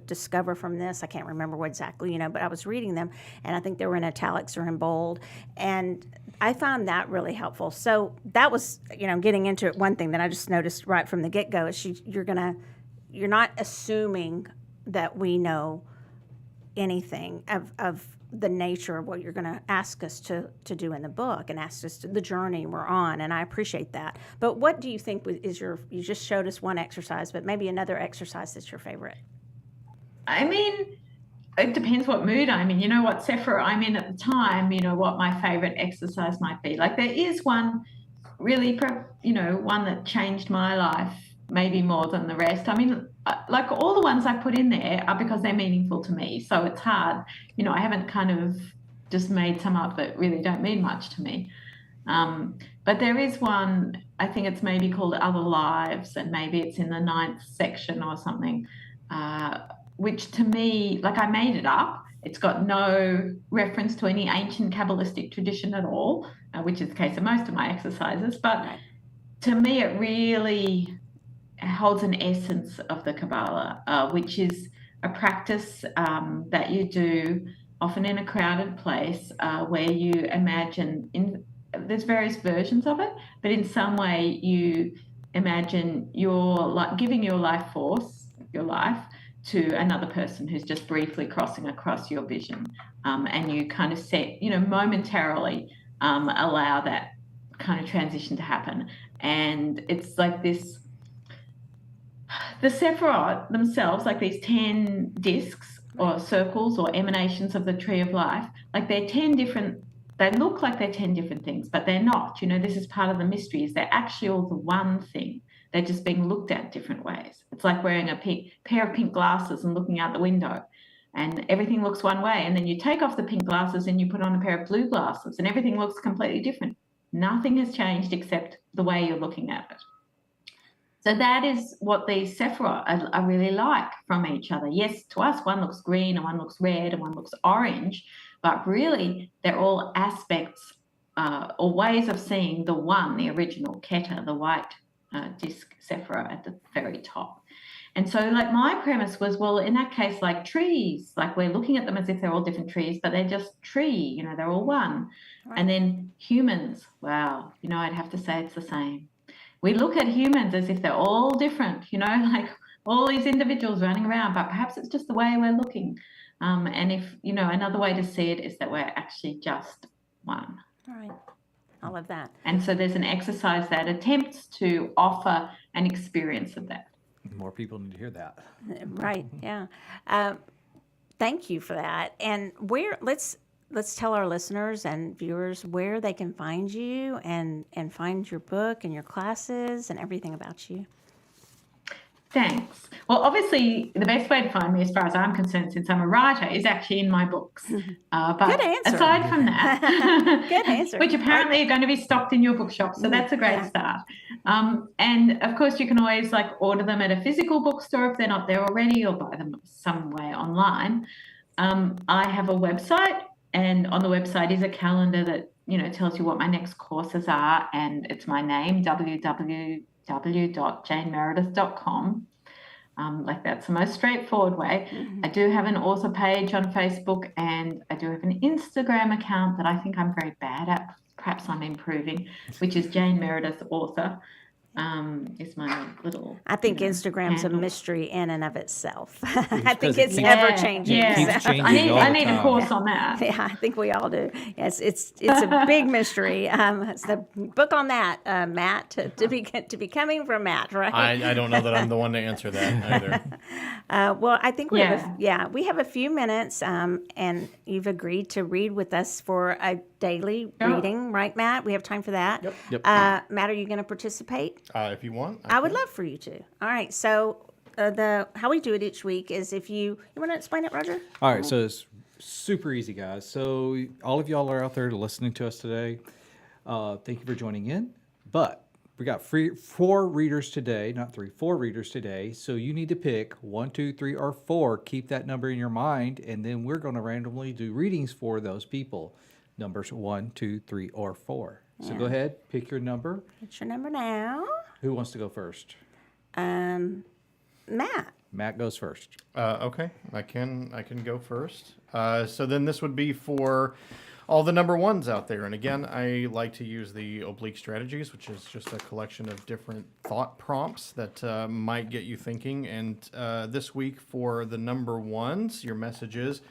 discover from this. I can't remember what exactly, but I was reading them, and I think they were in italics or in bold. And I found that really helpful. So that was, getting into it. One thing that I just noticed right from the get-go is you're not assuming that we know anything of the nature of what you're going to ask us to do in the book, and ask us to the journey we're on, and I appreciate that. But what do you think is you just showed us one exercise, but maybe another exercise that's your favorite? I mean, it depends what mood I'm in. What Sephira I'm in at the time, what my favorite exercise might be. Like, there is one really, one that changed my life maybe more than the rest. I mean, like, all the ones I put in there are because they're meaningful to me. So it's hard. I haven't kind of just made some up that really don't mean much to me. But there is one, I think it's maybe called Other Lives, and maybe it's in the 9th section or something, which to me, like, I made it up. It's got no reference to any ancient Kabbalistic tradition at all, which is the case of most of my exercises. But to me, it really holds an essence of the Kabbalah, which is a practice that you do often in a crowded place, where you imagine, there's various versions of it, but in some way you imagine you're giving your life force, your life, to another person who's just briefly crossing across your vision, and you kind of set, momentarily allow that kind of transition to happen. And it's like this. The Sephirot themselves, like these 10 discs or circles or emanations of the tree of life, like they look like they're 10 different things, but they're not. This is part of the mystery, is they're actually all the one thing. They're just being looked at different ways. It's like wearing a pair of pink glasses and looking out the window, and everything looks one way. And then you take off the pink glasses and you put on a pair of blue glasses, and everything looks completely different. Nothing has changed except the way you're looking at it. So that is what these Sephirot are really like from each other. Yes, to us, one looks green and one looks red and one looks orange, but really they're all aspects or ways of seeing the one, the original Keter, the white disc Sephirot at the very top. And so, like, my premise was, well, in that case, like trees, like we're looking at them as if they're all different trees, but they're just tree, they're all one. Right. And then humans, wow, I'd have to say it's the same. We look at humans as if they're all different, like all these individuals running around, but perhaps it's just the way we're looking. And if, another way to see it is that we're actually just one. All right. I love that. And so there's an exercise that attempts to offer an experience of that. More people need to hear that. Right. Yeah. Thank you for that. And let's tell our listeners and viewers where they can find you and find your book and your classes and everything about you. Thanks. Well, obviously, the best way to find me, as far as I'm concerned, since I'm a writer, is actually in my books. But good answer. Aside from that, good answer. Which apparently are going to be stocked in your bookshop, so that's a great start. And of course, you can always order them at a physical bookstore if they're not there already, or buy them some way online. I have a website, and on the website is a calendar that tells you what my next courses are, and it's my name, www.janemeredith.com. That's the most straightforward way. Mm-hmm. I do have an author page on Facebook, and I do have an Instagram account that I think I'm very bad at. Perhaps I'm improving, which is Jane Meredith Author. is my little. I think Instagram's handle. a mystery in and of itself. I think it's ever changing. Yeah. Keeps changing I need all the a course time. on that. Yeah, I think we all do. Yes, it's a big mystery. It's the book on that, Matt, to be coming from Matt, right? I don't know that I'm the one to answer that either. Well, I think we have a few minutes, and you've agreed to read with us for a daily reading, right, Matt? We have time for that. Yep. Matt, are you going to participate? If you want, I would love for you to. All right. So how we do it each week is if you want to explain it, Roger? All right, so it's super easy, guys. So all of y'all are out there listening to us today. Thank you for joining in. But we got 4 readers today, not 3, 4 readers today. So you need to pick 1, 2, 3, or 4. Keep that number in your mind, and then we're going to randomly do readings for those people. Numbers 1, 2, 3, or 4. So go ahead, pick your number. What's your number now? Who wants to go first? Matt. Matt goes first. Okay, I can go first. So then this would be for all the number 1s out there. And again, I like to use the oblique strategies, which is just a collection of different thought prompts that might get you thinking. And this week for the number 1s, your message is,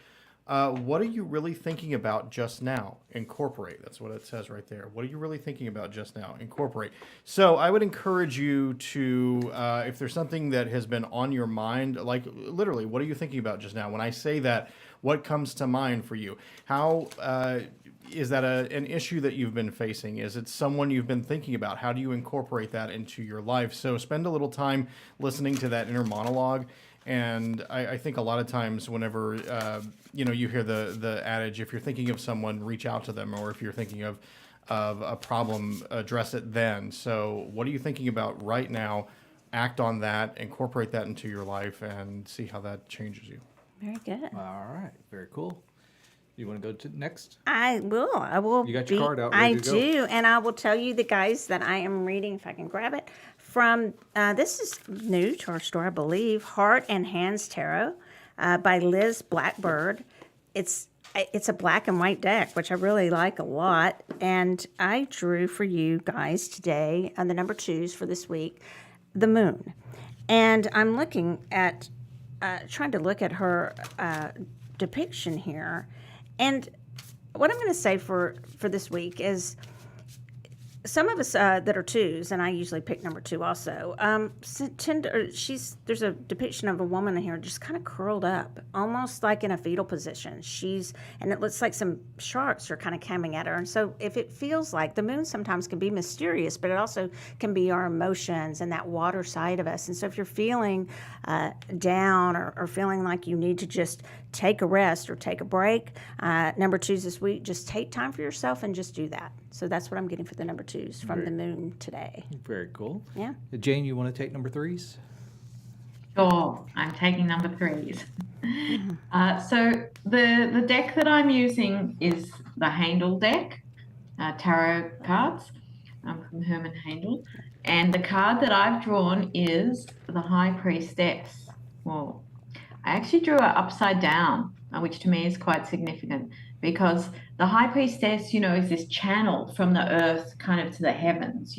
what are you really thinking about just now? Incorporate. That's what it says right there. What are you really thinking about just now? Incorporate. So I would encourage you to, if there's something that has been on your mind, like literally, what are you thinking about just now? When I say that, what comes to mind for you? How is that an issue that you've been facing? Is it someone you've been thinking about? How do you incorporate that into your life? So spend a little time listening to that inner monologue. And I think a lot of times whenever, you hear the adage, if you're thinking of someone, reach out to them, or if you're thinking of a problem, address it then. So what are you thinking about right now? Act on that, incorporate that into your life, and see how that changes you. Very good. All right, very cool. You want to go to next? I will. You got your card out, ready to go. I do, and I will tell you the guys that I am reading, if I can grab it, from, this is new to our store, I believe, Heart and Hands Tarot by Liz Blackbird. It's a black and white deck, which I really like a lot, and I drew for you guys today, the number 2s for this week, the moon. And I'm looking at, trying to look at her depiction here. And what I'm going to say for this week is some of us that are 2s, and I usually pick number 2 also, there's a depiction of a woman in here just kind of curled up, almost like in a fetal position. And it looks like some sharks are kind of coming at her. And so if it feels like the moon sometimes can be mysterious, but it also can be our emotions and that water side of us. And so if you're feeling down or feeling like you need to just take a rest or take a break, number 2s this week, just take time for yourself and just do that. So that's what I'm getting for the number 2s from the moon today. Very cool. Yeah. Jane, you want to take number 3s? Sure, I'm taking number 3s. So the deck that I'm using is the Handel deck, tarot cards from Herman Handel. And the card that I've drawn is the High Priestess. Well, I actually drew it upside down, which to me is quite significant, because the High Priestess, is this channel from the earth kind of to the heavens,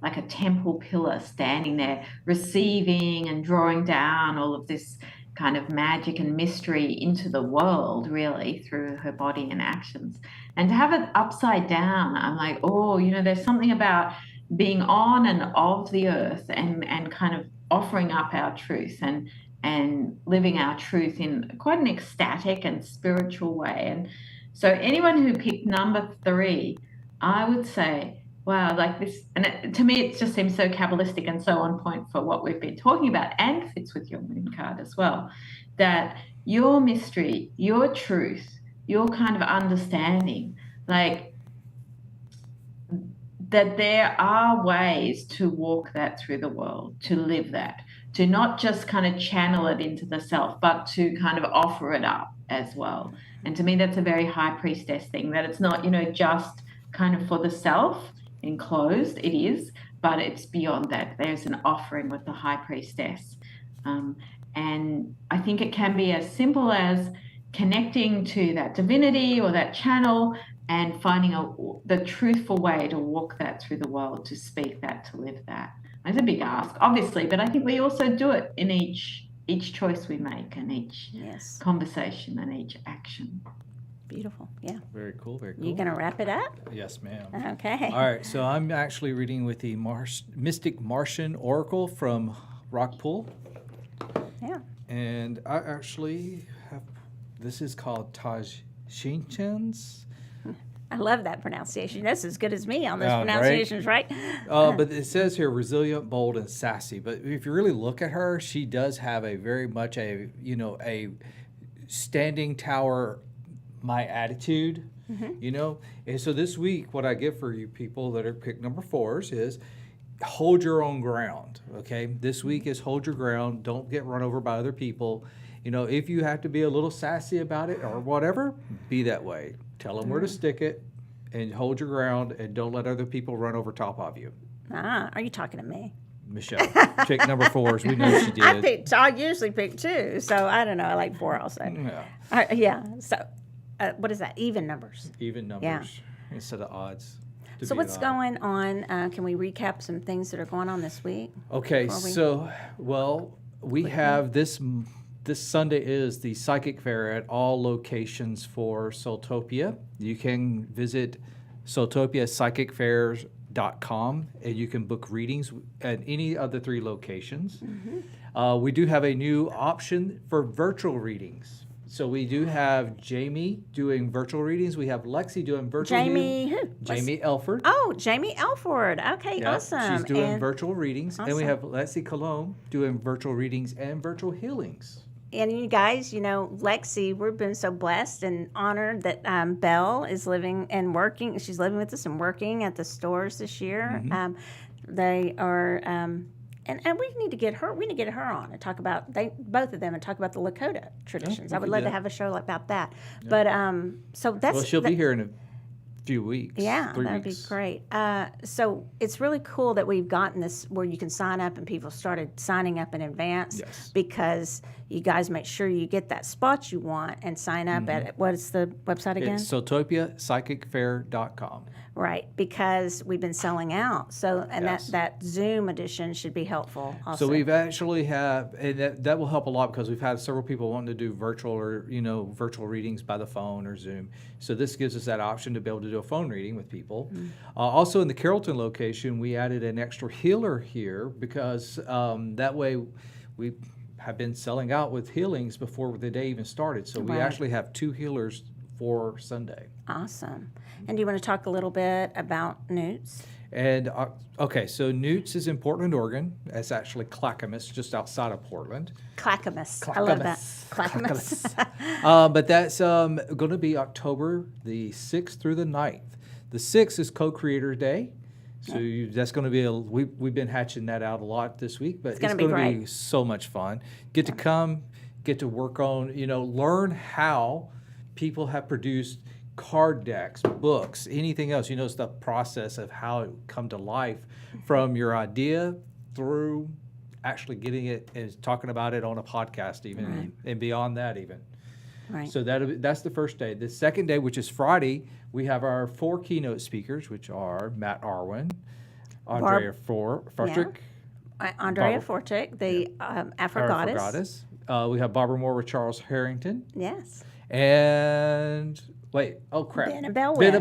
like a temple pillar standing there, receiving and drawing down all of this kind of magic and mystery into the world, really, through her body and actions. And to have it upside down, I'm like, there's something about being on and of the earth and kind of offering up our truth and living our truth in quite an ecstatic and spiritual way. And so anyone who picked number 3, I would say, wow, like this, and to me, it just seems so Kabbalistic and so on point for what we've been talking about, and fits with your moon card as well, that your mystery, your truth, your kind of understanding, like that there are ways to walk that through the world, to live that, to not just kind of channel it into the self, but to kind of offer it up as well. And to me, that's a very High Priestess thing, that it's not, just kind of for the self enclosed, it is, but it's beyond that. There's an offering with the High Priestess. And I think it can be as simple as connecting to that divinity or that channel and finding the truthful way to walk that through the world, to speak that, to live that. It's a big ask, obviously, but I think we also do it in each choice we make, and each conversation, and each action. Beautiful. Yeah. Very cool. Very cool. You going to wrap it up? Yes, ma'am. Okay. All right. So I'm actually reading with the Mystic Martian Oracle from Rockpool. Yeah. And I actually have, this is called Taj Shinchens. I love that pronunciation. That's as good as me on those Yeah, pronunciations, right? But it says here resilient, bold, and sassy. But if you really look at her, she does have a very much a standing tower, my attitude, And so this week, what I give for you people that are pick number 4s is hold your own ground, okay? This week is hold your ground. Don't get run over by other people. If you have to be a little sassy about it or whatever, be that way. Tell them where to stick it and hold your ground, and don't let other people run over top of you. Are you talking to me? Michelle, pick number 4s. We know she did. I usually pick 2, so I don't know. I like 4 also. Yeah. Yeah. So, what is that? Even numbers. Even numbers instead of odds. So what's going on? Can we recap some things that are going on this week? Okay, we have this Sunday is the Psychic Fair at all locations for Soultopia. You can visit soultopiapsychicfairs.com, and you can book readings at any of the 3 locations. We do have a new option for virtual readings. So we do have Jamie doing virtual readings. We have Lexi doing virtual readings. Jamie who? Jamie Elford. Oh, Jamie Elford. Okay, awesome. She's doing virtual readings. Awesome. And we have Lexi Colomb doing virtual readings and virtual healings. And you guys, Lexi, we've been so blessed and honored that Belle is living and working. She's living with us and working at the stores this year. They are, and we need to get her. We need to get her on and talk about both of them and talk about the Lakota traditions. I would love to have a show about that. Yeah. But so that's. Well, she'll be here in a few weeks. Yeah, that would be great. So it's really cool that we've gotten this where you can sign up, and people started signing up in advance because you guys make sure you get that spot you want and sign up at, what is the website again? It's soultopiapsychicfair.com. Right, because we've been selling out. So, and that Zoom edition should be helpful also. So we've actually and that will help a lot because we've had several people wanting to do virtual or, virtual readings by the phone or Zoom. So this gives us that option to be able to do a phone reading with people. Also in the Carrollton location, we added an extra healer here because that way we have been selling out with healings before the day even started. So we actually have 2 healers for Sunday. Awesome. And do you want to talk a little bit about Newts? And so Newts is in Portland, Oregon. It's actually Clackamas, just outside of Portland. Clackamas. I love that. Clackamas. But that's going to be October the 6th through the 9th. The 6th is Co-Creator Day. So that's going to be we've been hatching that out a lot this week, but it's going to be so much fun. Get to come, get to work on, learn how people have produced card decks, books, anything else. It's the process of how it come to life from your idea through actually getting it and talking about it on a podcast even and beyond that even. Right. So that's the first day. The second day, which is Friday, we have our 4 keynote speakers, which are Matt Arwin, Andrea Fortrick. Andrea Fortrick, the Afro-Goddess. We have Barbara Moore with Charles Harrington. Yes. And wait, oh crap. Benabelle Wynn.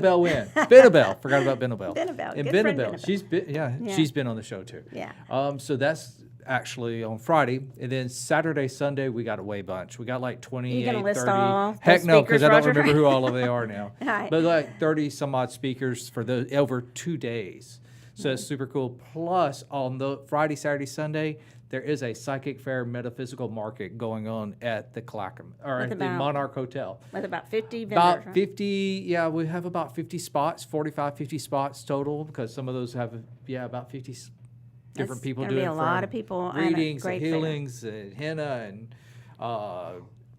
Benabelle. Forgot about Benabelle. Benabelle. And Good Benabelle. She's been on the show too. Yeah. So that's actually on Friday, and then Saturday, Sunday we got a way bunch. We got like 28, 30. Heck no, because I don't remember who all of they are now. Right. But like 30 some odd speakers for over 2 days. So it's super cool. Plus on the Friday, Saturday, Sunday, there is a psychic fair metaphysical market going on at the the Monarch Hotel. With about 50 vendors. About 50, we have about 50 spots, 45, 50 spots total, because some of those have about 50 different people doing a lot of people readings and healings and henna and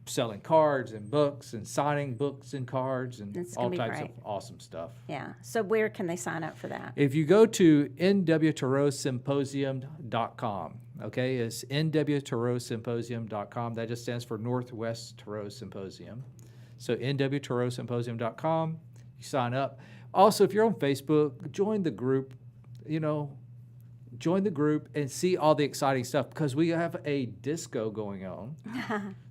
selling cards and books and signing books and cards and all types of awesome stuff. Yeah. So where can they sign up for that? If you go to nwtarotsymposium.com, okay, it's nwtarotsymposium.com. That just stands for Northwest Tarot Symposium. So nwtarotsymposium.com. You sign up. Also, if you're on Facebook, join the group. Join the group and see all the exciting stuff because we have a disco going on.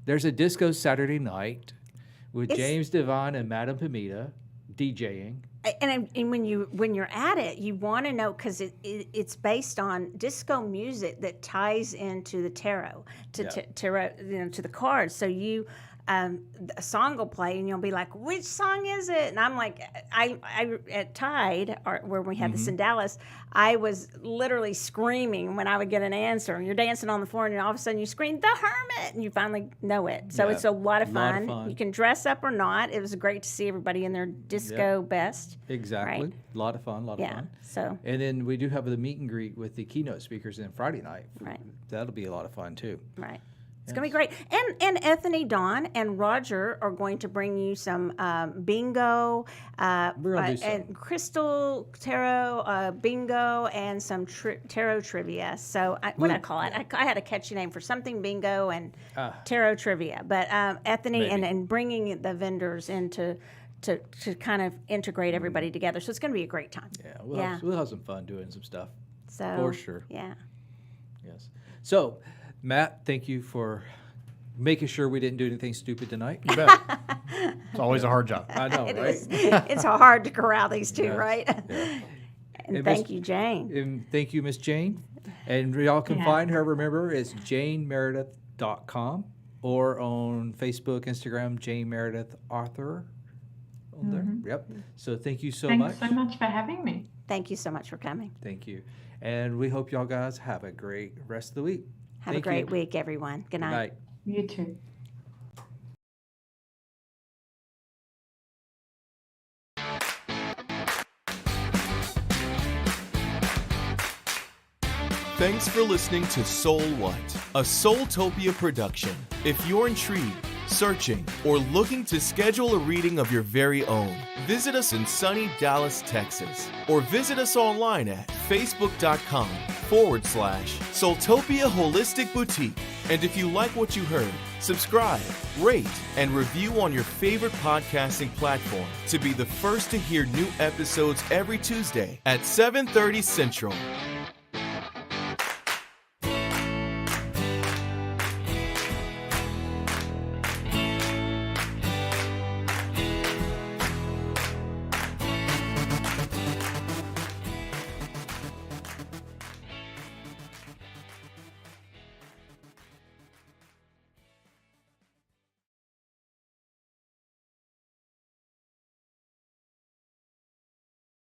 There's a disco Saturday night with James Devine and Madame Pamita DJing. And when you're at it, you want to know because it's based on disco music that ties into the tarot to the cards. So a song will play and you'll be like, which song is it? And I'm like, I at Tide, where we had this in Dallas, I was literally screaming when I would get an answer. And you're dancing on the floor and all of a sudden you scream, "The Hermit!" and you finally know it. So it's a lot of fun. You can dress up or not. It was great to see everybody in their disco best. Exactly. Right? A lot of fun, of fun. So. And then we do have the meet and greet with the keynote speakers on Friday night. Right. That'll be a lot of fun too. Right. It's going to be great. And Anthony, Dawn, and Roger are going to bring you some bingo, and crystal tarot bingo, and some tarot trivia. So what did I call it? I had a catchy name for something bingo and tarot trivia. But Anthony and bringing the vendors in to kind of integrate everybody together. So it's going to be a great time. Yeah, we'll have some fun doing some stuff. So for sure. Yeah. Yes. So, Matt, thank you for making sure we didn't do anything stupid tonight. You bet. It's always a hard job. I know, right? It's hard to corral these two, right? Yeah. And thank you, Jane. And thank you, Miss Jane. And y'all can find her, remember, it's janemeredith.com or on Facebook, Instagram, Jane Meredith Author. On there. Yep. So thank you so much. Thanks so much for having me. Thank you so much for coming. Thank you. And we hope y'all guys have a great rest of the week. Have a great week, everyone. Good night. You too. Thanks for listening to SoulWhat, a Soultopia production. If you're intrigued, searching, or looking to schedule a reading of your very own, visit us in sunny Dallas, Texas, or visit us online at facebook.com/Soultopia Holistic Boutique. And if you like what you heard, subscribe, rate, and review on your favorite podcasting platform to be the first to hear new episodes every Tuesday at 7:30 Central.